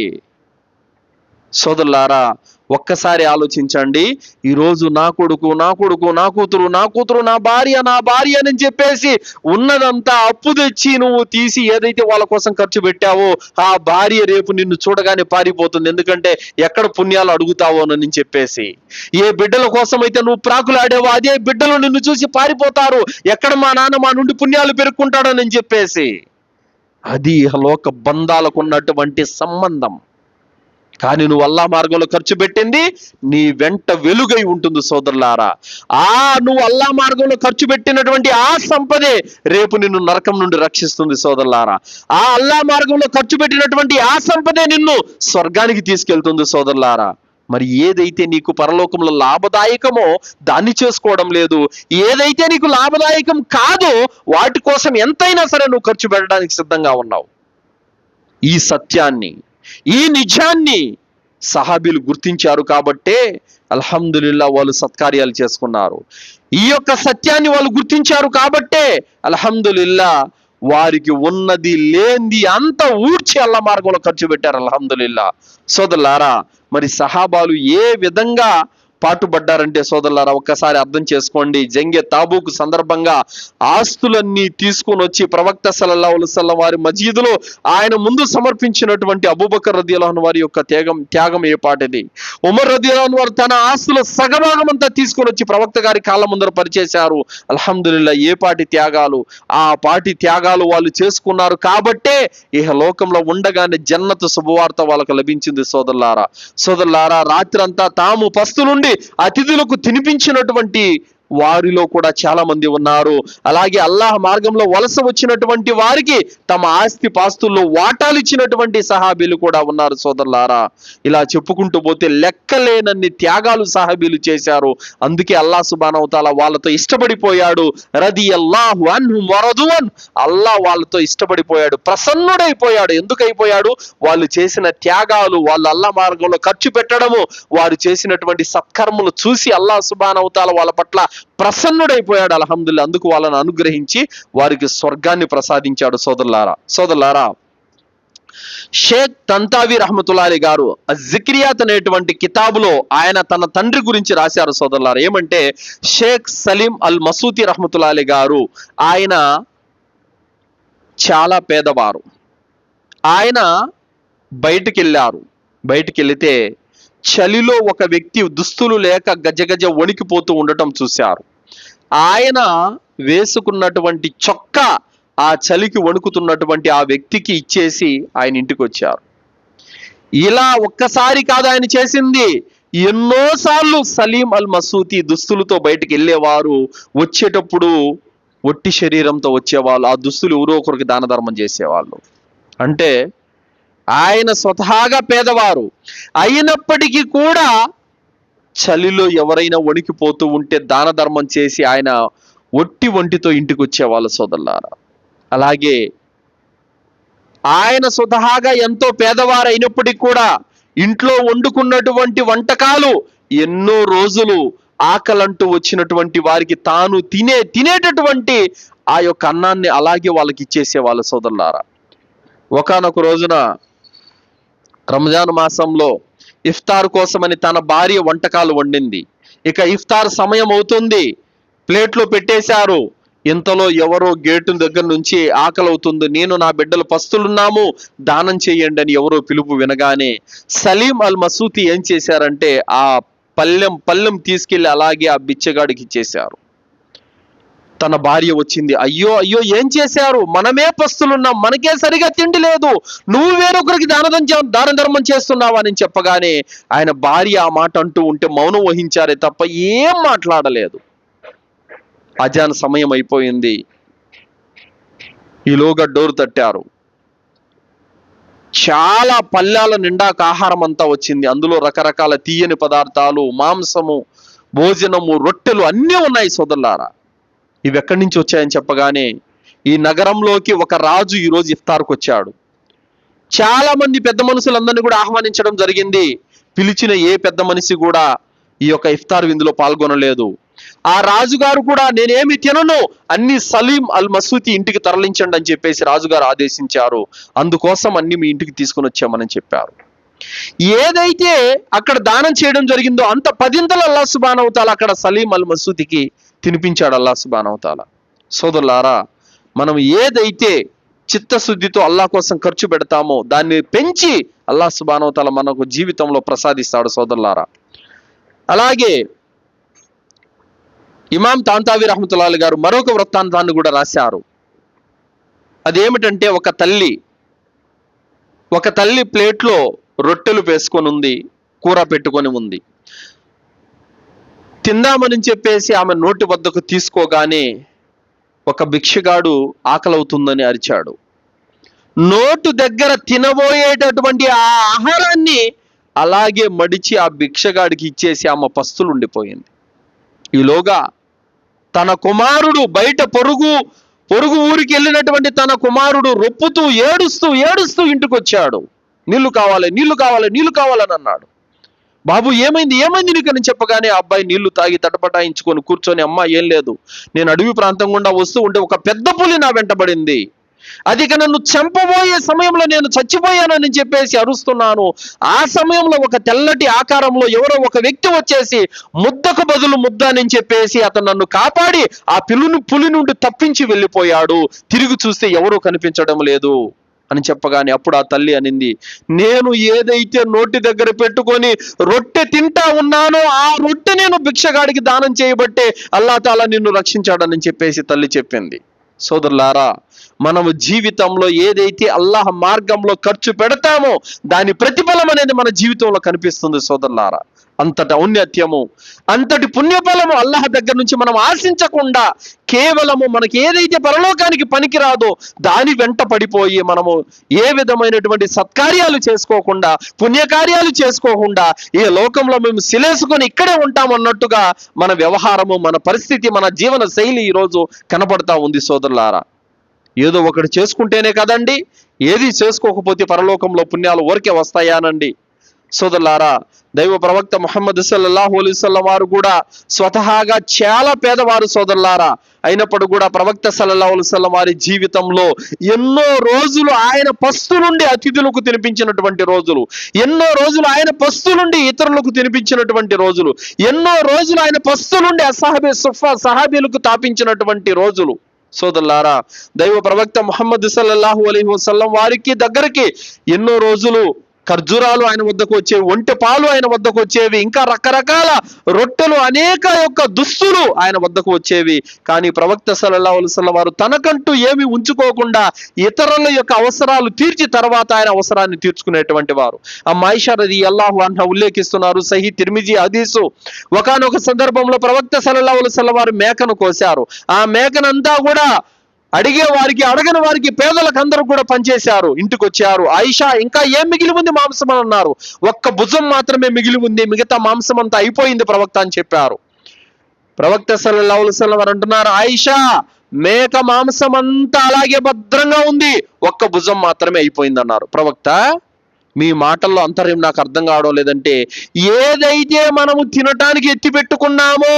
సోదరులారా, ఒక్కసారి ఆలోచించండి. ఈరోజు నా కొడుకు, నా కొడుకు, నా కూతురు, నా కూతురు, నా భార్య అని చెప్పేసి ఉన్నదంతా అప్పు తెచ్చి నువ్వు తీసి ఏదైతే వాళ్ళ కోసం ఖర్చు పెట్టావో ఆ భార్య రేపు నిన్ను చూడగానే పారిపోతుంది. ఎందుకంటే ఎక్కడ పుణ్యాలు అడుగుతావోనని చెప్పేసి. ఏ బిడ్డల కోసం అయితే నువ్వు ప్రాకులాడావో అదే బిడ్డలు నిన్ను చూసి పారిపోతారు, ఎక్కడ మా నాన్న మా నుండి పుణ్యాలు పెరుక్కుంటాడని చెప్పేసి. అది లోక బంధాలకు ఉన్నటువంటి సంబంధం. కానీ నువ్వు అల్లాహ్ మార్గంలో ఖర్చు పెట్టింది నీ వెంట వెలుగై ఉంటుంది సోదరులారా. నువ్వు అల్లాహ్ మార్గంలో ఖర్చు పెట్టినటువంటి ఆ సంపదే రేపు నిన్ను నరకం నుండి రక్షిస్తుంది సోదరులారా. ఆ అల్లాహ్ మార్గంలో ఖర్చు పెట్టినటువంటి ఆ సంపదే నిన్ను స్వర్గానికి తీసుకెళ్తుంది సోదరులారా. మరి ఏదైతే నీకు పరలోకంలో లాభదాయకమో దాన్ని చేసుకోవడం లేదు, ఏదైతే నీకు లాభదాయకం కాదో వాటి కోసం ఎంతైనా సరే నువ్వు ఖర్చు పెట్టడానికి సిద్ధంగా ఉన్నావు. ఈ సత్యాన్ని, ఈ నిజాన్ని సహాబీలు గుర్తించారు కాబట్టే అల్హమ్దులిల్లా వాళ్ళు సత్కార్యాలు చేసుకున్నారు. ఈ యొక్క సత్యాన్ని వాళ్ళు గుర్తించారు కాబట్టే అల్హమ్దులిల్లా వారికి ఉన్నది లేనిది అంత ఊడ్చి అల్లాహ్ మార్గంలో ఖర్చు పెట్టారు. అల్హమ్దులిల్లా. సోదరులారా, మరి సహాబాలు ఏ విధంగా పాటుపడ్డారంటే సోదరులారా ఒక్కసారి అర్థం చేసుకోండి. జంగే తాబూకు సందర్భంగా ఆస్తులన్నీ తీసుకొని వచ్చి ప్రవక్త సల్లల్లాహు అలైహి వసల్లం వారి మజీదులో ఆయన ముందు సమర్పించినటువంటి అబూబకర్ రదియల్లాహు అన్హు వారి యొక్క త్యాగం ఏ పాటిది. ఉమర్ రదియల్లాహు అన్హు వారు తన ఆస్తుల సగభాగం అంతా తీసుకొని వచ్చి ప్రవక్త గారి కాళ్ళ ముందర పరిచేశారు. అల్హమ్దులిల్లా, ఏ పాటి త్యాగాలు! ఆ పాటి త్యాగాలు వాళ్ళు చేసుకున్నారు కాబట్టే ఇహ లోకంలో ఉండగానే జన్నతు శుభవార్త వాళ్ళకు లభించింది. సోదరులారా, రాత్రంతా తాము పస్తులుండి అతిథులకు తినిపించినటువంటి వారిలో కూడా చాలా మంది ఉన్నారు. అలాగే అల్లాహ్ మార్గంలో వలస వచ్చినటువంటి వారికి తమ ఆస్తి పాస్తుల్లో వాటాలు ఇచ్చినటువంటి సహాబీలు కూడా ఉన్నారు. సోదరులారా, ఇలా చెప్పుకుంటూ పోతే లెక్కలేనన్ని త్యాగాలు సహాబీలు చేశారు. అందుకే అల్లాహ్ సుబ్హానహు వ తఆలా వాళ్ళతో ఇష్టపడిపోయాడు. రదియల్లాహు అన్హుం వరదువన్, అల్లాహ్ వాళ్ళతో ఇష్టపడిపోయాడు, ప్రసన్నుడైపోయాడు. ఎందుకు అయిపోయాడు? వాళ్ళు చేసిన త్యాగాలు, వాళ్ళు అల్లాహ్ మార్గంలో ఖర్చు పెట్టడము, వారు చేసినటువంటి సత్కర్మలు చూసి అల్లాహ్ సుబ్హానహు వ తఆలా వాళ్ళ పట్ల ప్రసన్నుడైపోయాడు. అల్హమ్దులిల్లాహ్, అందుకు వాళ్ళని అనుగ్రహించి వారికి స్వర్గాన్ని ప్రసాదించాడు. సోదరులారా, షేక్ తంతావి రహమతుల్లాహి గారు జిక్రియాత్ అనేటువంటి కితాబులో ఆయన తన తండ్రి గురించి రాశారు. సోదరులారా, ఏమంటే షేక్ సలీం అల్ మసూతి రహమతుల్లాహి గారు ఆయన చాలా పేదవారు. ఆయన బయటికి వెళితే చలిలో ఒక వ్యక్తి దుస్తులు లేక గజగజ వణికిపోతూ ఉండటం చూశారు. ఆయన వేసుకున్నటువంటి చొక్కా ఆ చలికి వణుకుతున్నటువంటి ఆ వ్యక్తికి ఇచ్చేసి ఆయన ఇంటికి వచ్చారు. ఇలా ఒక్కసారి కాదు ఆయన చేసింది, ఎన్నోసార్లు సలీం అల్ మసూతి దుస్తులతో బయటికి వెళ్ళేవారు. వచ్చేటప్పుడు ఒట్టి శరీరంతో వచ్చేవాళ్ళు. ఆ దుస్తులు ఎవరో ఒకరికి దాన ధర్మం చేసేవాళ్ళు. అంటే ఆయన స్వతహాగా పేదవారు అయినప్పటికీ కూడా చలిలో ఎవరైనా వణికిపోతూ ఉంటే దాన ధర్మం చేసి ఆయన ఒట్టి ఒంటితో ఇంటికి వచ్చేవాళ్ళు. సోదరులారా, అలాగే ఆయన స్వతహాగా ఎంతో పేదవారు అయినప్పటికీ కూడా ఇంట్లో వండుకున్నటువంటి వంటకాలు ఎన్నో రోజులు ఆకలంటూ వచ్చినటువంటి వారికి తాను తినేటటువంటి ఆ యొక్క అన్నాన్ని అలాగే వాళ్ళకి ఇచ్చేసేవాళ్ళు. సోదరులారా, ఒకానొక రోజున రంజాన్ మాసంలో ఇఫ్తార్ కోసమని తన భార్య వంటకాలు వండింది. ఇక ఇఫ్తార్ సమయం అవుతుంది, ప్లేట్లో పెట్టేశారు. ఇంతలో ఎవరో గేటు దగ్గర నుంచి ఆకలి అవుతుంది, నేను నా బిడ్డలు పస్తులున్నాము, దానం చేయండి అని ఎవరో పిలుపు వినగానే సలీం అల్ మసూతి ఏం చేశారంటే ఆ పళ్ళెం తీసుకెళ్లి అలాగే ఆ బిచ్చగాడికి ఇచ్చేశారు. తన భార్య వచ్చింది, అయ్యో ఏం చేశారు, మనమే పస్తులున్నాం, మనకే సరిగా తిండి లేదు, నువ్వు వేరొకరికి దాన ధర్మం చేస్తున్నావా అని చెప్పగానే ఆయన భార్య ఆ మాట అంటూ ఉంటే మౌనం వహించారే తప్ప ఏం మాట్లాడలేదు. అజాన్ సమయం అయిపోయింది. ఈలోగా డోర్ తట్టారు. చాలా పళ్ళాల నిండాక ఆహారం అంతా వచ్చింది. అందులో రకరకాల తీయని పదార్థాలు, మాంసము, భోజనము, రొట్టెలు అన్నీ ఉన్నాయి. సోదరులారా, ఇవి ఎక్కడి నుంచి వచ్చాయని చెప్పగానే ఈ నగరంలోకి ఒక రాజు ఈరోజు ఇఫ్తార్కు వచ్చాడు. చాలా మంది పెద్ద మనుషులందరినీ కూడా ఆహ్వానించడం జరిగింది. పిలిచిన ఏ పెద్ద మనిషి కూడా ఈ యొక్క ఇఫ్తార్ విందులో పాల్గొనలేదు. ఆ రాజుగారు కూడా నేనేమి తినను, అన్ని సలీం అల్ మసూతి ఇంటికి తరలించండి అని చెప్పేసి రాజుగారు ఆదేశించారు. అందుకోసం అన్ని మీ ఇంటికి తీసుకొని వచ్చామని చెప్పారు. ఏదైతే అక్కడ దానం చేయడం జరిగిందో అంత 10 అల్లాహ్ సుబ్హానహు వ తఆలా అక్కడ సలీం అల్ మసూతికి తినిపించాడు అల్లాహ్ సుబ్హానహు వ తఆలా. సోదరులారా, మనం ఏదైతే చిత్తశుద్ధితో అల్లాహ్ కోసం ఖర్చు పెడతామో దాన్ని పెంచి అల్లాహ్ సుబ్హానహు వ తఆలా మనకు జీవితంలో ప్రసాదిస్తాడు. సోదరులారా, అలాగే ఇమాం తాంతావి రహమతుల్లాహి గారు మరొక వృత్తాంతాన్ని కూడా రాశారు. అదేమిటంటే ఒక తల్లి ప్లేట్లో రొట్టెలు వేసుకొని ఉంది, కూర పెట్టుకొని ఉంది. తిందామని చెప్పేసి ఆమె నోటి వద్దకు తీసుకోగానే ఒక భిక్షగాడు ఆకలవుతుందని అరిచాడు. నోటు దగ్గర తినబోయేటటువంటి ఆ ఆహారాన్ని అలాగే మడిచి ఆ భిక్షగాడికి ఇచ్చేసి ఆమె పస్తులు ఉండిపోయింది. ఈలోగా తన కుమారుడు బయట పొరుగు ఊరికి వెళ్ళినటువంటి తన కుమారుడు రొప్పుతూ ఏడుస్తూ ఇంటికి వచ్చాడు. నీళ్లు కావాలని అన్నాడు. బాబు ఏమైంది నీకని చెప్పగానే అబ్బాయి నీళ్లు తాగి తటపటాయించుకొని కూర్చొని, అమ్మ ఏం లేదు, నేను అడవి ప్రాంతం గుండా వస్తూ ఉంటే ఒక పెద్ద పులి నా వెంటబడింది, అది ఇక నన్ను చంపబోయే సమయంలో నేను చచ్చిపోయానని చెప్పేసి అరుస్తున్నాను. ఆ సమయంలో ఒక తెల్లటి ఆకారంలో ఎవరో ఒక వ్యక్తి వచ్చేసి ముద్దకు బదులు ముద్ద అని చెప్పేసి అతను నన్ను కాపాడి ఆ పులి నుండి తప్పించి వెళ్ళిపోయాడు. తిరిగి చూస్తే ఎవరూ కనిపించడం లేదు అని చెప్పగానే అప్పుడు ఆ తల్లి అనింది, నేను ఏదైతే నోటి దగ్గర పెట్టుకొని రొట్టె తింటా ఉన్నానో ఆ రొట్టె నేను భిక్షగాడికి దానం చేయబట్టే అల్లాహ్ తాలా నిన్ను రక్షించాడని చెప్పేసి తల్లి చెప్పింది. సోదరులారా, మనము జీవితంలో ఏదైతే అల్లాహ్ మార్గంలో ఖర్చు పెడతామో దాని ప్రతిఫలం అనేది మన జీవితంలో కనిపిస్తుంది. సోదరులారా, అంతటి ఔన్నత్యము, అంతటి పుణ్యఫలము అల్లాహ్ దగ్గర నుంచి మనం ఆశించకుండా కేవలము మనకి ఏదైతే పరలోకానికి పనికిరాదో దాని వెంట పడిపోయి మనము ఏ విధమైనటువంటి సత్కార్యాలు చేసుకోకుండా, పుణ్యకార్యాలు చేసుకోకుండా ఈ లోకంలో మేము సిలేసుకొని ఇక్కడే ఉంటామన్నట్టుగా మన వ్యవహారము, మన పరిస్థితి, మన జీవన శైలి ఈరోజు కనపడతా ఉంది. సోదరులారా, ఏదో ఒకటి చేసుకుంటేనే కదండి, ఏది చేసుకోకపోతే పరలోకంలో పుణ్యాలు ఊరికే వస్తాయానండి. సోదరులారా, దైవ ప్రవక్త ముహమ్మద్ సల్లల్లాహు అలైహి వసల్లం వారు కూడా స్వతహాగా చాలా పేదవారు. సోదరులారా, అయినప్పుడు కూడా ప్రవక్త సల్లల్లాహు అలైహి వసల్లం వారి జీవితంలో ఎన్నో రోజులు ఆయన పస్తు నుండి అతిథులకు తినిపించినటువంటి రోజులు, ఎన్నో రోజులు ఆయన పస్తు నుండి ఇతరులకు తినిపించినటువంటి రోజులు, ఎన్నో రోజులు ఆయన పస్తు నుండి సహాబీలకు తాపించినటువంటి రోజులు. సోదరులారా, దైవ ప్రవక్త ముహమ్మద్ సల్లల్లాహు అలైహి వసల్లం వారికి దగ్గరికి ఎన్నో రోజులు ఖర్జూరాలు ఆయన వద్దకు వచ్చేవి, ఒంటె పాలు ఆయన వద్దకు వచ్చేవి, ఇంకా రకరకాల రొట్టెలు, అనేక యొక్క దుస్తులు ఆయన వద్దకు వచ్చేవి. కానీ ప్రవక్త సల్లల్లాహు అలైహి వసల్లం వారు తనకంటూ ఏమి ఉంచుకోకుండా ఇతరుల యొక్క అవసరాలు తీర్చి తర్వాత ఆయన అవసరాన్ని తీర్చుకునేటువంటి వారు. ఆయిషా రదియల్లాహు అన్హా ఉల్లేఖిస్తున్నారు, సహీ తిర్మిజీ హదీసు, ఒకానొక సందర్భంలో ప్రవక్త సల్లల్లాహు అలైహి వసల్లం వారు మేకను కోశారు. ఆ మేకనంతా కూడా అడిగే వారికి, అడగని వారికి, పేదలకు అందరూ కూడా పనిచేశారు. ఇంటికి వచ్చారు. ఆయిషా, ఇంకా ఏం మిగిలి ఉంది మాంసం అని అన్నారు. ఒక్క భుజం మాత్రమే మిగిలి ఉంది, మిగతా మాంసం అంతా అయిపోయింది ప్రవక్త అని చెప్పారు. ప్రవక్త సల్లల్లాహు అలైహి వసల్లం వారు అంటున్నారు, ఆయిషా, మేక మాంసం అంతా అలాగే భద్రంగా ఉంది, ఒక్క భుజం మాత్రమే అయిపోయింది అన్నారు. ప్రవక్త, మీ మాటల్లో అంతర్యం నాకు అర్థం కావడం లేదంటే, ఏదైతే మనము తినటానికి ఎత్తి పెట్టుకున్నామో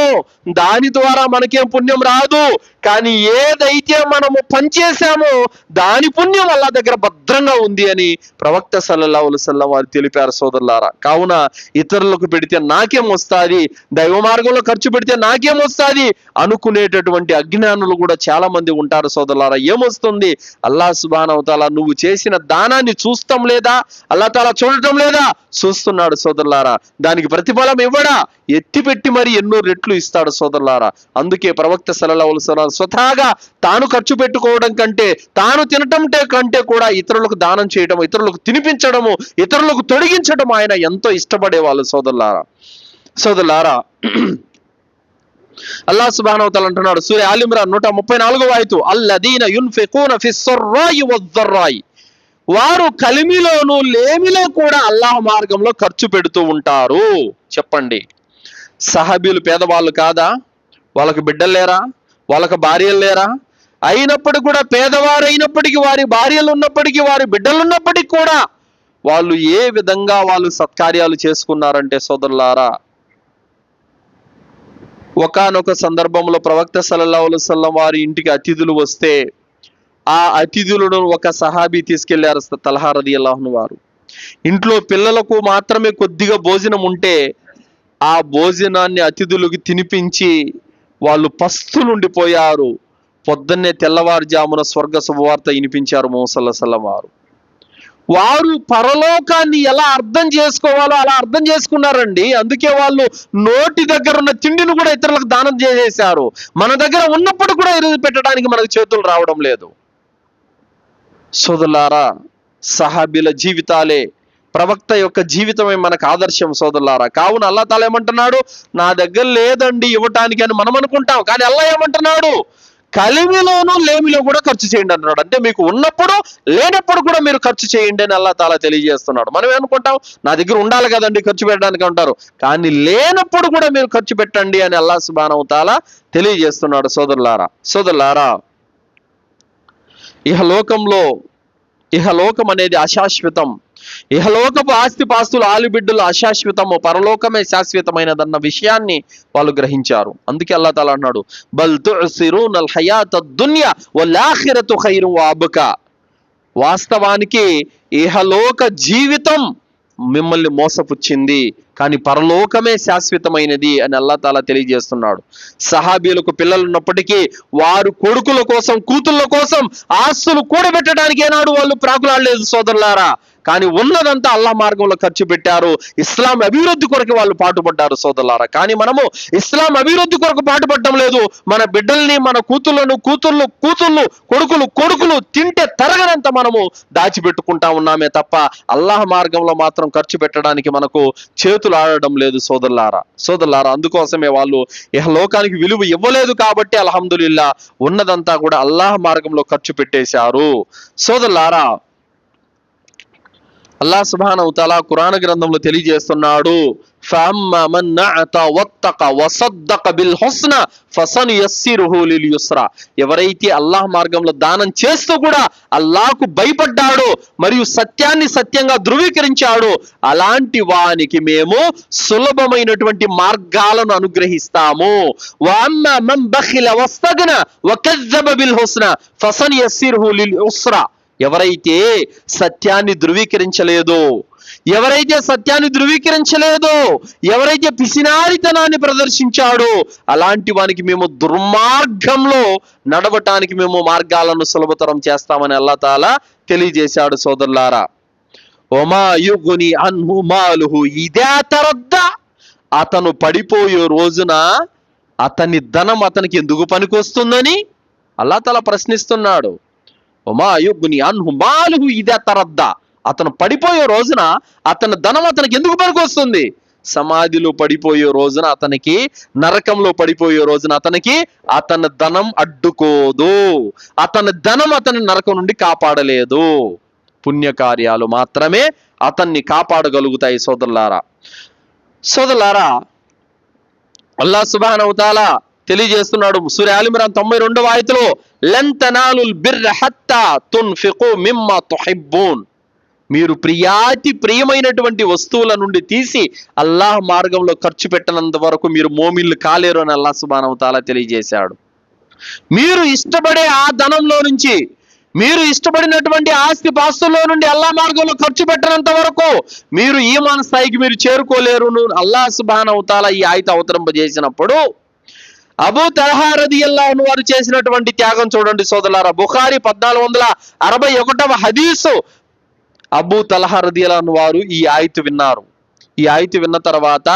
దాని ద్వారా మనకేం పుణ్యం రాదు, కానీ ఏదైతే మనము పనిచేశామో దాని పుణ్యం అల్లాహ్ దగ్గర భద్రంగా ఉంది అని ప్రవక్త సల్లల్లాహు అలైహి వసల్లం వారు తెలిపారు. సోదరులారా, కావున ఇతరులకు పెడితే నాకేం వస్తుంది, దైవ మార్గంలో ఖర్చు పెడితే నాకేం వస్తుంది అనుకునేటటువంటి అజ్ఞానులు కూడా చాలా మంది ఉంటారు. సోదరులారా, ఏమొస్తుంది? అల్లాహ్ సుబ్హానహు వ తఆలా నువ్వు చేసిన దానాన్ని చూస్తాం లేదా? అల్లాహ్ తాలా చూడటం లేదా? చూస్తున్నాడు. సోదరులారా, దానికి ప్రతిఫలం ఇవ్వడా? ఎత్తిపెట్టి మరి ఎన్నో రెట్లు ఇస్తాడు. సోదరులారా, అందుకే ప్రవక్త సల్లల్లాహు అలైహి వసల్లం స్వతహాగా తాను ఖర్చు పెట్టుకోవడం కంటే, తాను తినటం కంటే కూడా ఇతరులకు దానం చేయడం, ఇతరులకు తినిపించడము, ఇతరులకు తొడిగించడం ఆయన ఎంతో ఇష్టపడేవాళ్ళు. సోదరులారా, అల్లాహ్ సుబ్హానహు వ తఆలా అంటున్నాడు సూరా ఆల్ ఇమ్రాన్ 134వ ఆయతు, అల్లదీన యున్ఫికూన ఫిస్సర్రాయి వద్దర్రాయి, వారు కలిమిలోను లేమిలో కూడా అల్లాహ్ మార్గంలో ఖర్చు పెడుతూ ఉంటారు. చెప్పండి, సహాబీలు పేదవాళ్ళు కాదా? వాళ్ళకి బిడ్డలు లేరా? వాళ్ళకి భార్యలు లేరా? అయినప్పుడు కూడా పేదవారు అయినప్పటికీ, వారి భార్యలు ఉన్నప్పటికీ, వారి బిడ్డలు ఉన్నప్పటికీ కూడా వాళ్ళు ఏ విధంగా వాళ్ళు సత్కార్యాలు చేసుకున్నారంటే, సోదరులారా, ఒకానొక సందర్భంలో ప్రవక్త సల్లల్లాహు అలైహి వసల్లం వారి ఇంటికి అతిథులు వస్తే ఆ అతిథులను ఒక సహాబీ తీసుకెళ్లారు, తల్హా రదియల్లాహు అన్హు వారు. ఇంట్లో పిల్లలకు మాత్రమే కొద్దిగా భోజనం ఉంటే ఆ భోజనాన్ని అతిథులకు తినిపించి వాళ్ళు పస్తులుండిపోయారు. పొద్దున్నే తెల్లవారుజామున స్వర్గ శుభవార్త వినిపించారు ముహమ్మద్ సల్లల్లాహు అలైహి వసల్లం వారు. వారు పరలోకాన్ని ఎలా అర్థం చేసుకోవాలో అలా అర్థం చేసుకున్నారండి. అందుకే వాళ్ళు నోటి దగ్గర ఉన్న తిండిని కూడా ఇతరులకు దానం చేసేశారు. మన దగ్గర ఉన్నప్పుడు కూడా ఈరోజు పెట్టడానికి మనకు చేతులు రావడం లేదు. సోదరులారా, సహాబీల జీవితాలే, ప్రవక్త యొక్క జీవితమే మనకు ఆదర్శం. సోదరులారా, కావున అల్లాహ్ తాలా ఏమంటున్నాడు? నా దగ్గర లేదండి ఇవ్వటానికి అని మనం అనుకుంటాం, కానీ అల్లాహ్ ఏమంటున్నాడు? కలిమిలోను లేమిలో కూడా ఖర్చు చేయండి అంటున్నాడు. అంటే మీకు ఉన్నప్పుడు లేనప్పుడు కూడా మీరు ఖర్చు చేయండి అని అల్లాహ్ తాలా తెలియజేస్తున్నాడు. మనం ఏమనుకుంటాం? నా దగ్గర ఉండాలి కదండి ఖర్చు పెట్టడానికి అంటారు, కానీ లేనప్పుడు కూడా మీరు ఖర్చు పెట్టండి అని అల్లాహ్ సుబ్హానహు వ తఆలా తెలియజేస్తున్నాడు. సోదరులారా, ఇహలోకం అనేది అశాశ్వతం. ఇహలోకపు ఆస్తిపాస్తులు, ఆలుబిడ్డలు అశాశ్వతము, పరలోకమే శాశ్వతమైనదన్న విషయాన్ని వాళ్ళు గ్రహించారు. అందుకే అల్లాహ్ తాలా అన్నాడు, బల్ తుసిరూనల్ హయాతద్ దున్యా వల్ ఆఖిరతు ఖైరున్ వ అబ్కా. వాస్తవానికి ఇహలోక జీవితం మిమ్మల్ని మోసపుచ్చింది, కానీ పరలోకమే శాశ్వతమైనది అని అల్లాహ్ తాలా తెలియజేస్తున్నాడు. సహాబీలకు పిల్లలు ఉన్నప్పటికీ వారు కొడుకుల కోసం, కూతుళ్ళ కోసం ఆస్తులు కూడబెట్టడానికి ఏనాడు వాళ్ళు ప్రాకులాడలేదు సోదరులారా. కానీ ఉన్నదంతా అల్లాహ్ మార్గంలో ఖర్చు పెట్టారు. ఇస్లాం అభివృద్ధి కొరకు వాళ్ళు పాటుపడ్డారు సోదరులారా. కానీ మనము ఇస్లాం అభివృద్ధి కొరకు పాటుపడటం లేదు. మన బిడ్డల్ని, మన కూతుళ్ళను, కూతుళ్ళు కొడుకులు తింటే తరగనంత మనము దాచిపెట్టుకుంటా ఉన్నామే తప్ప అల్లాహ్ మార్గంలో మాత్రం ఖర్చు పెట్టడానికి మనకు చేతులు ఆడడం లేదు సోదరులారా. అందుకోసమే వాళ్ళు ఇహలోకానికి విలువ ఇవ్వలేదు కాబట్టి అల్హమ్దులిల్లా ఉన్నదంతా కూడా అల్లాహ్ మార్గంలో ఖర్చు పెట్టేశారు సోదరులారా. అల్లాహ్ సుబ్హానహు వ తఆలా ఖురాన్ గ్రంథంలో తెలియజేస్తున్నాడు, ఫఅమ్మా మన్ నఅత వత్తక వసద్దక బిల్ హుస్నా ఫసనుయస్సిరుహు లిల్ యుస్రా. ఎవరైతే అల్లాహ్ మార్గంలో దానం చేస్తూ కూడా అల్లాహ్కు భయపడ్డాడో మరియు సత్యాన్ని సత్యంగా ధృవీకరించాడో అలాంటి వానికి మేము సులభమైనటువంటి మార్గాలను అనుగ్రహిస్తాము. వఅమ్మా మన్ బఖిల వస్తగ్న వకజ్జబ బిల్ హుస్నా ఫసనుయస్సిరుహు లిల్ యుస్రా. ఎవరైతే సత్యాన్ని ధృవీకరించలేదో, ఎవరైతే పిసినారితనాన్ని ప్రదర్శించాడో అలాంటి వానికి మేము దుర్మార్గంలో నడవటానికి మేము మార్గాలను సులభతరం చేస్తామని అల్లాహ్ తాలా తెలియజేశాడు సోదరులారా. వమా యుగ్ని అన్హు మాలుహు ఇదా తరద్దా. అతను పడిపోయే రోజున అతని ధనం అతనికి ఎందుకు పనికొస్తుందని అల్లాహ్ తాలా ప్రశ్నిస్తున్నాడు. వమా యుగ్ని అన్హు మాలుహు ఇదా తరద్దా. అతను పడిపోయే రోజున అతని ధనం అతనికి ఎందుకు పనికొస్తుంది? సమాధిలో పడిపోయే రోజున అతనికి, నరకంలో పడిపోయే రోజున అతనికి అతని ధనం అడ్డుకోదు. అతని ధనం అతని నరకం నుండి కాపాడలేదు. పుణ్యకార్యాలు మాత్రమే అతన్ని కాపాడగలుగుతాయి సోదరులారా. అల్లాహ్ సుబ్హానహు వ తఆలా తెలియజేస్తున్నాడు సూరా ఆల్ ఇమ్రాన్ 92వ ఆయతలో, లన్ తనాలుల్ బిర్ర హత్తా తున్ఫికు మిమ్మా తుహిబ్బూన్. మీరు ప్రియమైనటువంటి వస్తువుల నుండి తీసి అల్లాహ్ మార్గంలో ఖర్చు పెట్టనంత వరకు మీరు మోమిన్లు కాలేరు అని అల్లాహ్ సుబ్హానహు వ తఆలా తెలియజేశాడు. మీరు ఇష్టపడే ఆ ధనంలో నుంచి, మీరు ఇష్టపడినటువంటి ఆస్తి పాస్తుల్లో నుండి అల్లాహ్ మార్గంలో ఖర్చు పెట్టనంత వరకు మీరు ఈమాన్ స్థాయికి మీరు చేరుకోలేరు. అల్లాహ్ సుబ్హానహు వ తఆలా ఈ ఆయత అవతరింపజేసినప్పుడు అబూ తల్హా రదియల్లాహు అన్హు వారు చేసినటువంటి త్యాగం చూడండి సోదరులారా. బుఖారీ 1461వ హదీసు. అబూ తల్హా రదియల్లాహు అన్హు వారు ఈ ఆయతు విన్నారు. ఈ ఆయతు విన్న తర్వాత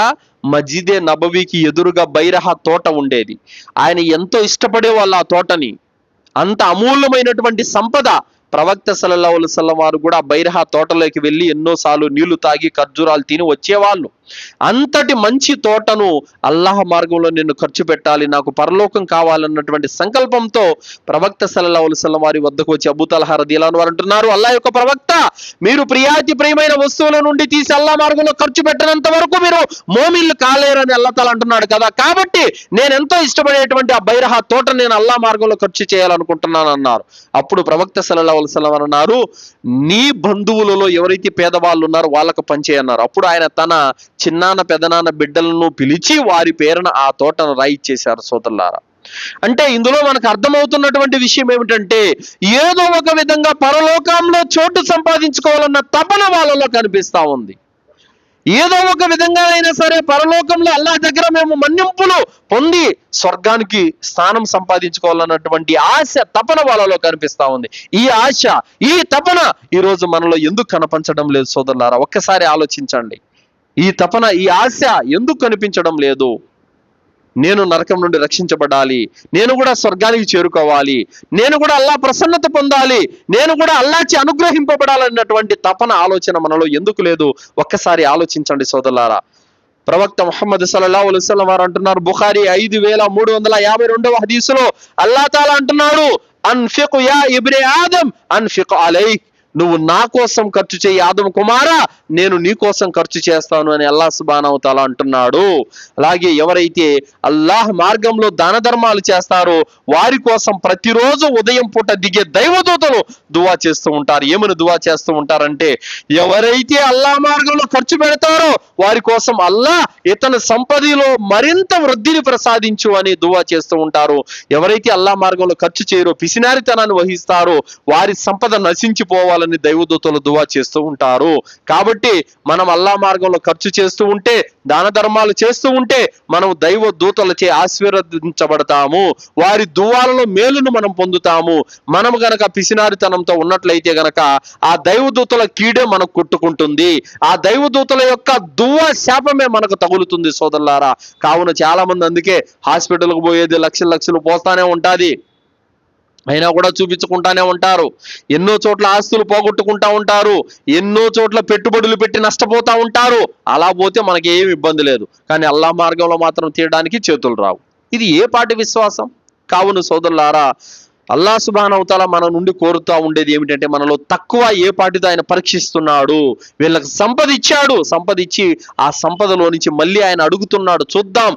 మస్జిదే నబవీకి ఎదురుగా బైరహా తోట ఉండేది. ఆయన ఎంతో ఇష్టపడే వాళ్ళు ఆ తోటని. అంత అమూల్యమైనటువంటి సంపద. ప్రవక్త సల్లల్లాహు అలైహి వసల్లం వారు కూడా బైరహా తోటలోకి వెళ్ళి ఎన్నోసార్లు నీళ్లు తాగి ఖర్జూరాలు తిని వచ్చేవాళ్ళు. అంతటి మంచి తోటను అల్లాహ్ మార్గంలో నేను ఖర్చు పెట్టాలి, నాకు పరలోకం కావాలన్నటువంటి సంకల్పంతో ప్రవక్త సల్లల్లాహు అలైహి వసల్లం వారి వద్దకు వచ్చి అబూ తల్హా రదియల్లాహు అన్హు వారు అంటున్నారు, అల్లాహ్ యొక్క ప్రవక్త, మీరు ప్రియమైన వస్తువుల నుండి తీసి అల్లాహ్ మార్గంలో ఖర్చు పెట్టనంత వరకు మీరు మోమిన్లు కాలేరని అల్లాహ్ తాలా అంటున్నాడు కదా. కాబట్టి నేను ఎంతో ఇష్టపడేటువంటి ఆ బైరహా తోట నేను అల్లాహ్ మార్గంలో ఖర్చు చేయాలనుకుంటున్నాను అన్నారు. అప్పుడు ప్రవక్త సల్లల్లాహు అలైహి వసల్లం అన్నారు, నీ బంధువులలో ఎవరైతే పేదవాళ్ళు ఉన్నారో వాళ్ళకు పంచేయన్నారు. అప్పుడు ఆయన తన చిన్నాన్న పెదనాన్న బిడ్డలను పిలిచి వారి పేరున ఆ తోటను రాయిచ్చేశారు సోదరులారా. అంటే ఇందులో మనకు అర్థమవుతున్నటువంటి విషయం ఏమిటంటే, ఏదో ఒక విధంగా పరలోకంలో చోటు సంపాదించుకోవాలన్న తపన వాళ్ళలో కనిపిస్తా ఉంది. ఏదో ఒక విధంగా అయినా సరే పరలోకంలో అల్లాహ్ దగ్గర మేము మన్నింపులు పొంది స్వర్గానికి స్థానం సంపాదించుకోవాలన్నటువంటి ఆశ, తపన వాళ్ళలో కనిపిస్తా ఉంది. ఈ ఆశ, ఈ తపన ఈ రోజు మనలో ఎందుకు కనిపించడం లేదు సోదరులారా? ఒక్కసారి ఆలోచించండి. ఈ తపన, ఈ ఆశ ఎందుకు కనిపించడం లేదు? నేను నరకం నుండి రక్షించబడాలి, నేను కూడా స్వర్గానికి చేరుకోవాలి, నేను కూడా అల్లాహ్ ప్రసన్నత పొందాలి, నేను కూడా అల్లాహ్చి అనుగ్రహింపబడాలన్నటువంటి తపన, ఆలోచన మనలో ఎందుకు లేదు? ఒక్కసారి ఆలోచించండి సోదరులారా. ప్రవక్త ముహమ్మద్ సల్లల్లాహు అలైహి వసల్లం వారు అంటున్నారు, బుఖారీ 5352వ హదీసులో అల్లాహ్ తాలా అంటున్నాడు, అన్ఫిక్ యా ఇబ్ని ఆదం అన్ఫిక్ అలైక్. నువ్వు నా కోసం ఖర్చు చేయి ఆదం కుమారా, నేను నీ కోసం ఖర్చు చేస్తాను అని అల్లాహ్ సుబ్హానహు తఆలా అంటున్నాడు. అలాగే ఎవరైతే అల్లాహ్ మార్గంలో దాన ధర్మాలు చేస్తారో వారి కోసం ప్రతిరోజు ఉదయం పూట దిగే దైవదూతలు దువా చేస్తూ ఉంటారు. ఏమని దువా చేస్తూ ఉంటారంటే, ఎవరైతే అల్లాహ్ మార్గంలో ఖర్చు పెడతారో వారి కోసం అల్లాహ్ ఇతని సంపదలో మరింత వృద్ధిని ప్రసాదించు అని దువా చేస్తూ ఉంటారు. ఎవరైతే అల్లాహ్ మార్గంలో ఖర్చు చేయరో, పిసినారితనాన్ని వహిస్తారో వారి సంపద నశించిపోవాలని దైవదూతలు దువా చేస్తూ ఉంటారు. కాబట్టి మనం అల్లాహ్ మార్గంలో ఖర్చు చేస్తూ ఉంటే, దాన ధర్మాలు చేస్తూ ఉంటే మనం దైవ దూతలచే ఆశీర్వదించబడతాము. వారి దువాలలో మేలును మనం పొందుతాము. మనం గనక పిసినారితనంతో ఉన్నట్లయితే గనక ఆ దైవదూతల కీడే మనకు కొట్టుకుంటుంది. ఆ దైవదూతల యొక్క దువా శాపమే మనకు తగులుతుంది సోదరులారా. కావున చాలా మంది అందుకే హాస్పిటల్కి పోయేది లక్షలు పోస్తానే ఉంటాది, అయినా కూడా చూపించుకుంటానే ఉంటారు. ఎన్నో చోట్ల ఆస్తులు పోగొట్టుకుంటా ఉంటారు, ఎన్నో చోట్ల పెట్టుబడులు పెట్టి నష్టపోతా ఉంటారు. అలా పోతే మనకి ఏమి ఇబ్బంది లేదు, కానీ అల్లాహ్ మార్గంలో మాత్రం తీయడానికి చేతులు రావు. ఇది ఏ పాటి విశ్వాసం? కావున సోదరులారా, అల్లాహ్ సుబ్హానహు తఆలా మన నుండి కోరుతా ఉండేది ఏమిటంటే, మనలో తక్కువ ఏ పాటితో ఆయన పరీక్షిస్తున్నాడు. వీళ్ళకి సంపద ఇచ్చాడు, సంపద ఇచ్చి ఆ సంపదలో నుంచి మళ్ళీ ఆయన అడుగుతున్నాడు, చూద్దాం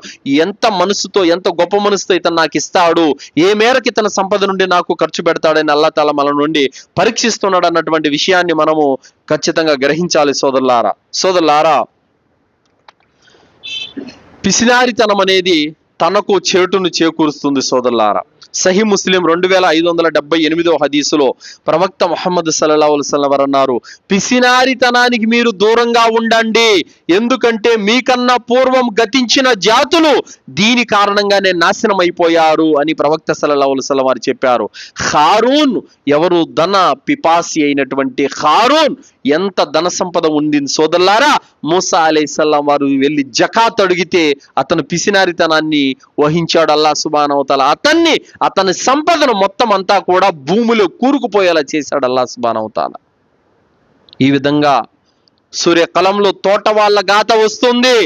ఎంత మనసుతో, ఎంత గొప్ప మనసుతో ఇతను నాకు ఇస్తాడు, ఏ మేరకు ఇతని సంపద నుండి నాకు ఖర్చు పెడతాడని అల్లాహ్ తఆలా మన నుండి పరీక్షిస్తున్నాడు అన్నటువంటి విషయాన్ని మనము ఖచ్చితంగా గ్రహించాలి సోదరులారా. పిసినారితనం అనేది తనకు చేటును చేకూరుస్తుంది సోదరులారా. సహీ ముస్లిం 2578వ హదీసులో ప్రవక్త ముహమ్మద్ సల్లల్లాహు అలైహి వసల్లం వారు అన్నారు, పిసినారితనానికి మీరు దూరంగా ఉండండి, ఎందుకంటే మీకన్నా పూర్వం గతించిన జాతులు దీని కారణంగానే నాశనం అయిపోయారు అని ప్రవక్త సల్లల్లాహు అలైహి వసల్లం వారు చెప్పారు. హారూన్, ఎవరు ధన పిపాసి అయినటువంటి హారూన్ ఎంత ధన సంపద ఉండింది సోదరులారా. మూసా అలైహిస్సలాం వారు వెళ్ళి జకాత్ అడిగితే అతను పిసినారితనాన్ని వహించాడు అల్లాహ్ సుబ్హానహు తఆలా. అతని సంపదను మొత్తం అంతా కూడా భూమిలో కూరుకుపోయేలా చేశాడు అల్లాహ్ సుబ్హానహు తఆలా. ఈ విధంగా సూర్యకలంలో తోట వాళ్ళ గాథ వస్తుంది.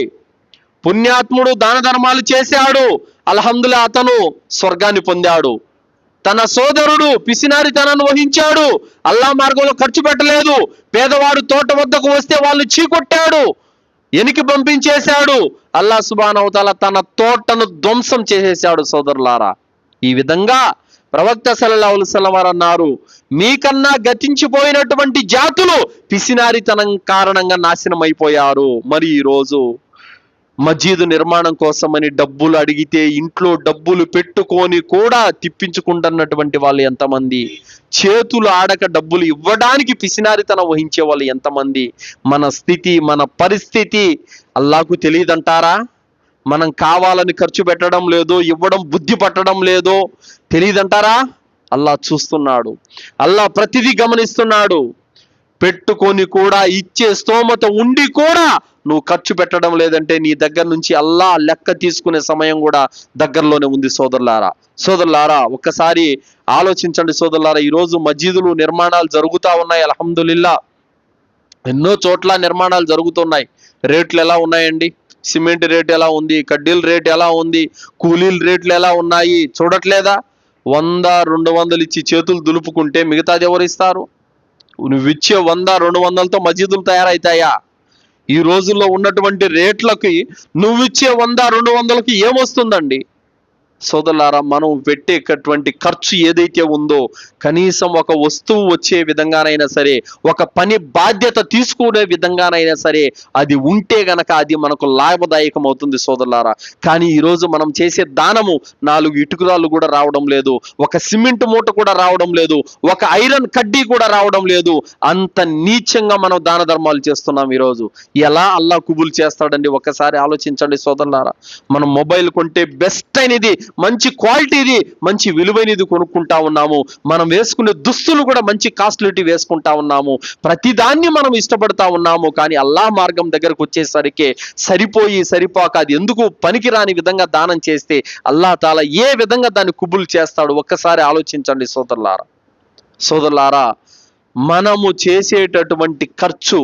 పుణ్యాత్ముడు దాన ధర్మాలు చేశాడు, అల్హమ్దులిల్లాహ్ అతను స్వర్గాన్ని పొందాడు. తన సోదరుడు పిసినారితనాన్ని వహించాడు, అల్లాహ్ మార్గంలో ఖర్చు పెట్టలేదు, పేదవాడు తోట వద్దకు వస్తే వాళ్ళు చీకొట్టాడు, ఎనికి పంపించేశాడు. అల్లాహ్ సుబ్హానహు తఆలా తన తోటను ధ్వంసం చేసేశాడు సోదరులారా. ఈ విధంగా ప్రవక్త సల్లల్లాహు అలైహి వసల్లం వారు అన్నారు, మీకన్నా గతించిపోయినటువంటి జాతులు పిసినారితనం కారణంగా నాశనం అయిపోయారు. మరి ఈరోజు మస్జిద్ నిర్మాణం కోసమని డబ్బులు అడిగితే ఇంట్లో డబ్బులు పెట్టుకొని కూడా తిప్పించుకుంటున్నటువంటి వాళ్ళు ఎంతమంది, చేతులు ఆడక డబ్బులు ఇవ్వడానికి పిసినారితనం వహించే వాళ్ళు ఎంతమంది. మన స్థితి, మన పరిస్థితి అల్లాహ్కు తెలియదంటారా? మనం కావాలని ఖర్చు పెట్టడం లేదో, ఇవ్వడం బుద్ధి పట్టడం లేదో తెలియదంటారా? అల్లాహ్ చూస్తున్నాడు, అల్లాహ్ ప్రతిదీ గమనిస్తున్నాడు. పెట్టుకొని కూడా ఇచ్చే స్తోమత ఉండి కూడా నువ్వు ఖర్చు పెట్టడం లేదంటే నీ దగ్గర నుంచి అల్లాహ్ లెక్క తీసుకునే సమయం కూడా దగ్గరలోనే ఉంది సోదరులారా. ఒక్కసారి ఆలోచించండి సోదరులారా. ఈరోజు మస్జిదులు నిర్మాణాలు జరుగుతూ ఉన్నాయి, అల్హమ్దులిల్లాహ్ ఎన్నో చోట్ల నిర్మాణాలు జరుగుతున్నాయి. రేట్లు ఎలా ఉన్నాయండి? సిమెంట్ రేట్ ఎలా ఉంది, కడ్డీల రేట్ ఎలా ఉంది, కూలీల రేట్లు ఎలా ఉన్నాయి చూడట్లేదా? 100-200 ఇచ్చి చేతులు దులుపుకుంటే మిగతాది ఎవరు ఇస్తారు? నువ్వు ఇచ్చే 100-200తో మస్జిదులు తయారవుతాయా? ఈ రోజుల్లో ఉన్నటువంటి రేట్లకి నువ్వు ఇచ్చే 100-200కి ఏమొస్తుందండి? సోదరులారా, మనం పెట్టేటటువంటి ఖర్చు ఏదైతే ఉందో కనీసం ఒక వస్తువు వచ్చే విధంగానైనా సరే, ఒక పని బాధ్యత తీసుకునే విధంగానైనా సరే అది ఉంటే గనక అది మనకు లాభదాయకం అవుతుంది సోదరులారా. కానీ ఈరోజు మనం చేసే దానము 4 ఇటుకరాళ్ళు కూడా రావడం లేదు, ఒక సిమెంట్ మూట కూడా రావడం లేదు, ఒక ఐరన్ కడ్డీ కూడా రావడం లేదు. అంత నీచంగా మనం దాన ధర్మాలు చేస్తున్నాం. ఈరోజు ఎలా అల్లాహ్ కుబుల్ చేస్తాడండి? ఒక్కసారి ఆలోచించండి సోదరులారా. మనం మొబైల్ కొంటే బెస్ట్ అయినది, మంచి క్వాలిటీది, మంచి విలువైనది కొనుక్కుంటా ఉన్నాము. మనం వేసుకునే దుస్తులు కూడా మంచి కాస్ట్లిటీ వేసుకుంటా ఉన్నాము. ప్రతిదాన్ని మనం ఇష్టపడతా ఉన్నాము. కానీ అల్లాహ్ మార్గం దగ్గరకు వచ్చేసరికి సరిపోక అది ఎందుకు పనికిరాని విధంగా దానం చేస్తే అల్లాహ్ తాలా ఏ విధంగా దాన్ని కుబుల్ చేస్తాడు? ఒక్కసారి ఆలోచించండి సోదరులారా. మనము చేసేటటువంటి ఖర్చు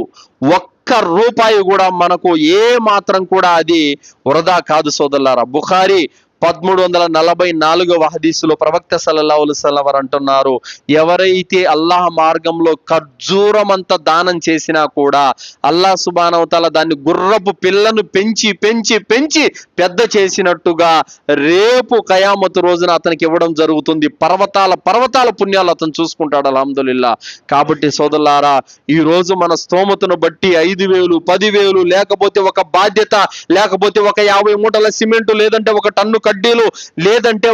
ఒక్క రూపాయి కూడా మనకు ఏ మాత్రం కూడా అది వృధా కాదు సోదరులారా. బుఖారీ 1344వ హదీసులో ప్రవక్త సల్లల్లాహు అలైహి వసల్లం వారు అంటున్నారు, ఎవరైతే అల్లాహ్ మార్గంలో ఖర్జూరమంత దానం చేసినా కూడా అల్లాహ్ సుబ్హానహు వ తఆలా దాన్ని గుర్రపు పిల్లను పెంచి పెంచి పెంచి పెద్ద చేసినట్టుగా రేపు ఖయామతు రోజున అతనికి ఇవ్వడం జరుగుతుంది. పర్వతాల పర్వతాల పుణ్యాలు అతను చూసుకుంటాడు. అల్హమ్దులిల్లా. కాబట్టి సోదరులారా, ఈ రోజు మన స్తోమతను బట్టి 5,000, 10,000, లేకపోతే ఒక బాధ్యత, లేకపోతే ఒక 50 మూటల సిమెంటు, లేదంటే ఒక టన్ను కడ్డీలు, లేదంటే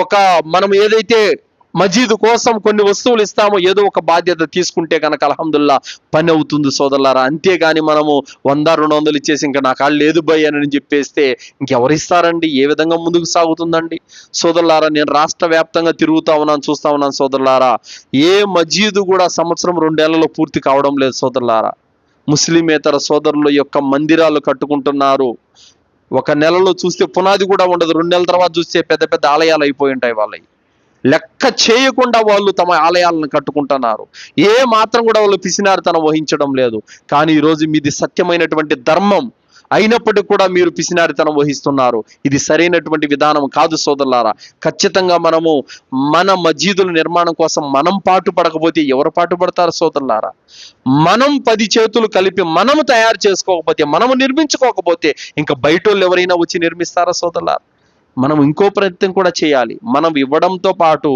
ఒక మనం ఏదైతే మజీదు కోసం కొన్ని వస్తువులు ఇస్తామో, ఏదో ఒక బాధ్యత తీసుకుంటే కనుక అల్హమ్దుల్లా పని అవుతుంది సోదరులారా. అంతేగాని మనము 100, 200 ఇచ్చేసి ఇంకా నా కాళ్ళు లేదు భయ్ అని చెప్పేస్తే ఇంకెవరు ఇస్తారండి? ఏ విధంగా ముందుకు సాగుతుందండి సోదరులారా? నేను రాష్ట్ర వ్యాప్తంగా తిరుగుతా ఉన్నాను, చూస్తా ఉన్నాను సోదరులారా. ఏ మజీదు కూడా సంవత్సరం 2 ఏళ్లలో పూర్తి కావడం లేదు సోదరులారా. ముస్లిమేతర సోదరుల యొక్క మందిరాలు కట్టుకుంటున్నారు. ఒక నెలలో చూస్తే పునాది కూడా ఉండదు, 2 నెలల తర్వాత చూస్తే పెద్ద పెద్ద ఆలయాలు అయిపోయి ఉంటాయి. వాళ్ళవి లెక్క చేయకుండా వాళ్ళు తమ ఆలయాలను కట్టుకుంటున్నారు. ఏ మాత్రం కూడా వాళ్ళు పిసినారితనం వహించడం లేదు. కానీ ఈరోజు మీది సత్యమైనటువంటి ధర్మం అయినప్పటికీ కూడా మీరు పిసినారితనం వహిస్తున్నారు. ఇది సరైనటువంటి విధానం కాదు సోదరులారా. ఖచ్చితంగా మనము మన మజీదుల నిర్మాణం కోసం మనం పాటుపడకపోతే ఎవరు పాటుపడతారు సోదరులారా? మనం 10 చేతులు కలిపి మనము తయారు చేసుకోకపోతే, మనము నిర్మించుకోకపోతే ఇంకా బయట వాళ్ళు ఎవరైనా వచ్చి నిర్మిస్తారా సోదరులారా? మనం ఇంకో ప్రయత్నం కూడా చేయాలి. మనం ఇవ్వడంతో పాటు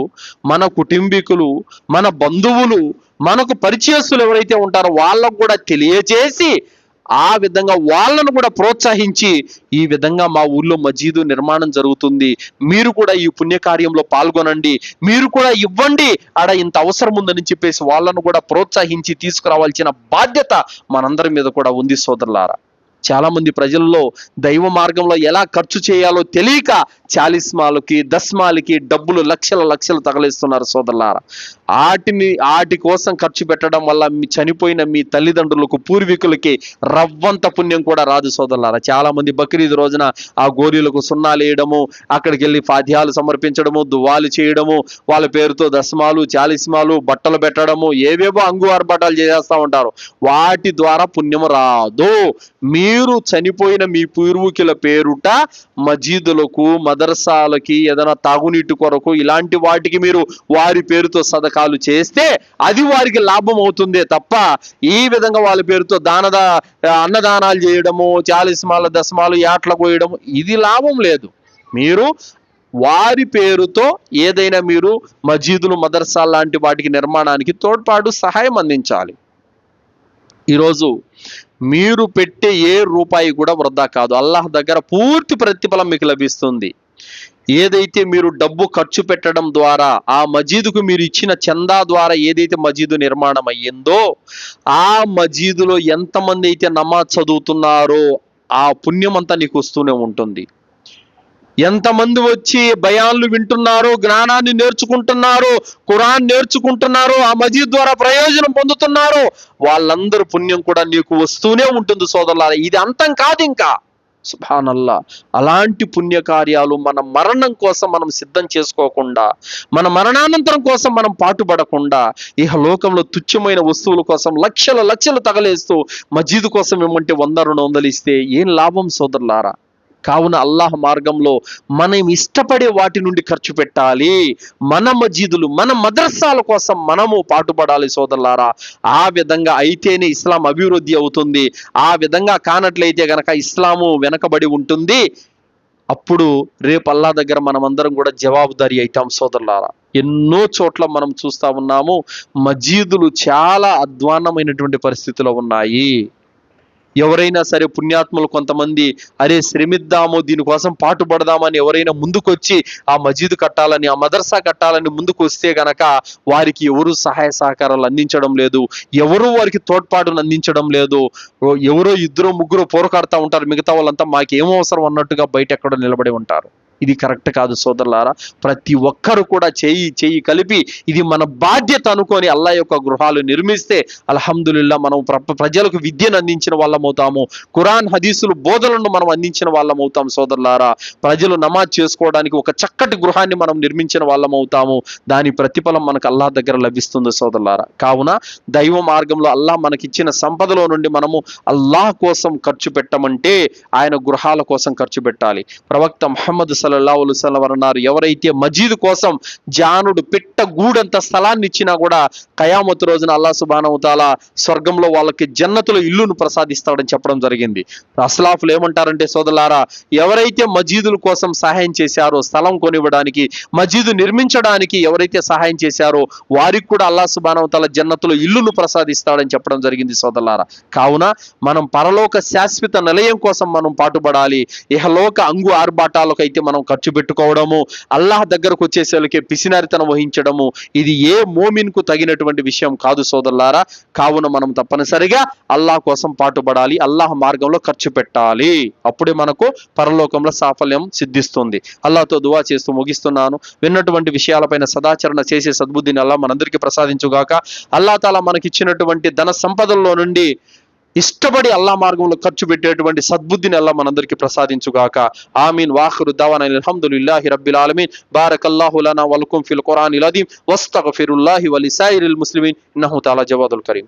మన కుటుంబీకులు, మన బంధువులు, మనకు పరిచయస్తులు ఎవరైతే ఉంటారో వాళ్ళకు కూడా తెలియజేసి ఆ విధంగా వాళ్ళను కూడా ప్రోత్సహించి, ఈ విధంగా మా ఊళ్ళో మజీదు నిర్మాణం జరుగుతుంది, మీరు కూడా ఈ పుణ్యకార్యంలో పాల్గొనండి, మీరు కూడా ఇవ్వండి, ఆడ ఇంత అవసరం ఉందని చెప్పేసి వాళ్ళను కూడా ప్రోత్సహించి తీసుకురావాల్సిన బాధ్యత మనందరి మీద కూడా ఉంది సోదరులారా. చాలా మంది ప్రజల్లో దైవ మార్గంలో ఎలా ఖర్చు చేయాలో తెలియక చాలిస్మాలకి, దస్మాలకి డబ్బులు లక్షలు తగలేస్తున్నారు సోదరులారా. వాటి కోసం ఖర్చు పెట్టడం వల్ల మీ చనిపోయిన మీ తల్లిదండ్రులకు, పూర్వీకులకి రవ్వంత పుణ్యం కూడా రాదు సోదరులారా. చాలా మంది బక్రీద్ రోజున ఆ గోరీలకు సున్నాలు వేయడము, అక్కడికి వెళ్ళి ఫాతిహాలు సమర్పించడము, దువాలు చేయడము, వాళ్ళ పేరుతో దస్మాలు, చాలిస్మాలు, బట్టలు పెట్టడము, ఏవేవో అంగు ఆర్భాటాలు చేసేస్తూ ఉంటారు. వాటి ద్వారా పుణ్యము రాదు. మీరు చనిపోయిన మీ పూర్వీకుల పేరుట మజీదులకు, మదర్సాలకి, ఏదైనా తాగునీటి కొరకు ఇలాంటి వాటికి మీరు వారి పేరుతో సదకాలు చేస్తే అది వారికి లాభం అవుతుందే తప్ప ఈ విధంగా వాళ్ళ పేరుతో అన్నదానాలు చేయడము, చాలిస్మాల, దస్మాలు, యాట్ల కోయడము ఇది లాభం లేదు. మీరు వారి పేరుతో ఏదైనా మీరు మజీదులు, మదర్సాలు లాంటి వాటికి నిర్మాణానికి తోడ్పాటు, సహాయం అందించాలి. ఈరోజు మీరు పెట్టే ఏ రూపాయి కూడా వృధా కాదు. అల్లాహ్ దగ్గర పూర్తి ప్రతిఫలం మీకు లభిస్తుంది. ఏదైతే మీరు డబ్బు ఖర్చు పెట్టడం ద్వారా, ఆ మజీదుకు మీరు ఇచ్చిన చందా ద్వారా ఏదైతే మజీదు నిర్మాణం అయ్యిందో, ఆ మజీదులో ఎంతమంది అయితే నమాజ్ చదువుతున్నారో ఆ పుణ్యం అంతా నీకు వస్తూనే ఉంటుంది. ఎంతమంది వచ్చి బయాన్లు వింటున్నారో, జ్ఞానాన్ని నేర్చుకుంటున్నారో, ఖురాన్ నేర్చుకుంటున్నారో, ఆ మజీద్ ద్వారా ప్రయోజనం పొందుతున్నారో వాళ్ళందరూ పుణ్యం కూడా నీకు వస్తూనే ఉంటుంది సోదరులారా. ఇది అంతం కాదు ఇంకా. సుబ్హానల్లా. అలాంటి పుణ్యకార్యాలు మన మరణం కోసం మనం సిద్ధం చేసుకోకుండా, మన మరణానంతరం కోసం మనం పాటుపడకుండా, ఇహ లోకంలో తుచ్చమైన వస్తువుల కోసం లక్షలు తగలేస్తూ మజీదు కోసం ఏమంటే 100, 200 ఇస్తే ఏం లాభం సోదరులారా? కావున అల్లాహ్ మార్గంలో మనం ఇష్టపడే వాటి నుండి ఖర్చు పెట్టాలి. మన మజీదులు, మన మద్రసాల కోసం మనము పాటుపడాలి సోదరులారా. ఆ విధంగా అయితేనే ఇస్లాం అభివృద్ధి అవుతుంది. ఆ విధంగా కానట్లయితే గనక ఇస్లాము వెనకబడి ఉంటుంది. అప్పుడు రేపు అల్లా దగ్గర మనమందరం కూడా జవాబుదారీ అవుతాం సోదరులారా. ఎన్నో చోట్ల మనం చూస్తా ఉన్నాము, మజీదులు చాలా అధ్వాన్నమైనటువంటి పరిస్థితిలో ఉన్నాయి. ఎవరైనా సరే పుణ్యాత్ములు కొంతమంది అరే శ్రమిద్దాము, దీనికోసం పాటుపడదామని ఎవరైనా ముందుకొచ్చి ఆ మజీదు కట్టాలని, ఆ మదర్సా కట్టాలని ముందుకు వస్తే గనక వారికి ఎవరు సహాయ సహకారాలు అందించడం లేదు, ఎవరు వారికి తోడ్పాటును అందించడం లేదు. ఎవరో 2, 3 పోరాడుతూ ఉంటారు, మిగతా వాళ్ళంతా మాకేమో అవసరం అన్నట్టుగా బయట ఎక్కడో నిలబడి ఉంటారు. ఇది కరెక్ట్ కాదు సోదరులారా. ప్రతి ఒక్కరు కూడా చేయి కలిపి ఇది మన బాధ్యత అనుకొని అల్లా యొక్క గృహాలు నిర్మిస్తే అల్హమ్దులిల్లా మనం ప్రజలకు విద్యను అందించిన వాళ్ళం అవుతాము, ఖురాన్ హదీసులు బోధనలను మనం అందించిన వాళ్ళం అవుతాం సోదరులారా. ప్రజలు నమాజ్ చేసుకోవడానికి ఒక చక్కటి గృహాన్ని మనం నిర్మించిన వాళ్ళం అవుతాము. దాని ప్రతిఫలం మనకు అల్లాహ్ దగ్గర లభిస్తుంది సోదరులారా. కావున దైవ మార్గంలో అల్లాహ్ మనకిచ్చిన సంపదలో నుండి మనము అల్లాహ్ కోసం ఖర్చు పెట్టమంటే ఆయన గృహాల కోసం ఖర్చు పెట్టాలి. ప్రవక్త ముహమ్మద్ సల్లల్లాహు అలైహి వసల్లం వారు అన్నారు, ఎవరైతే మజీదు కోసం జానుడు పిట్ట గూడంత స్థలాన్ని ఇచ్చినా కూడా కయామతు రోజున అల్లాహ్ సుబ్హానహు వ తఆలా స్వర్గంలో వాళ్ళకి జన్నతుల ఇల్లును ప్రసాదిస్తాడని చెప్పడం జరిగింది. అస్లాఫులు ఏమంటారంటే సోదరులారా, ఎవరైతే మజీదుల కోసం సహాయం చేశారో, స్థలం కొనివ్వడానికి, మజీదు నిర్మించడానికి ఎవరైతే సహాయం చేశారో వారికి కూడా అల్లాహ్ సుబ్హానహు వ తఆలా జన్నతుల ఇల్లును ప్రసాదిస్తాడని చెప్పడం జరిగింది సోదరులారా. కావున మనం పరలోక శాశ్వత నిలయం కోసం మనం పాటుపడాలి. ఇహలోక అంగు ఆర్భాటాలకు అయితే మనం ఖర్చు పెట్టుకోవడము, అల్లాహ్ దగ్గరకు వచ్చేసరికి పిసినారితనం వహించడము, ఇది ఏ మోమిన్కు తగినటువంటి విషయం కాదు సోదరులారా. కావున మనం తప్పనిసరిగా అల్లాహ్ కోసం పాటుపడాలి, అల్లాహ్ మార్గంలో ఖర్చు పెట్టాలి. అప్పుడే మనకు పరలోకంలో సాఫల్యం సిద్ధిస్తుంది. అల్లాహ్తో దువా చేస్తూ ముగిస్తున్నాను. విన్నటువంటి విషయాలపైన సదాచరణ చేసే సద్బుద్ధిని అల్లాహ్ మనందరికీ ప్రసాదించుగాక. అల్లాహ్ తాలా మనకిచ్చినటువంటి ధన సంపదల్లో నుండి ఇష్టపడి అల్లాహ్ మార్గంలో ఖర్చు పెట్టేటువంటి సద్బుద్ధిని అల్లాహ్ మనందరికీ ప్రసాదించుగాక. ఆమీన్. వాఖిరు దవానా అల్హమ్దులిల్లాహి రబ్బిల్ ఆలమీన్. బారకల్లాహు లనా వలకుం ఫిల్ ఖురానిల్ అదీమ్ వస్తగ్ఫిరుల్లాహి వలిసాయిరిల్ ముస్లిమీన్ ఇన్నహు తఆలా జవాదుల్ కరీం.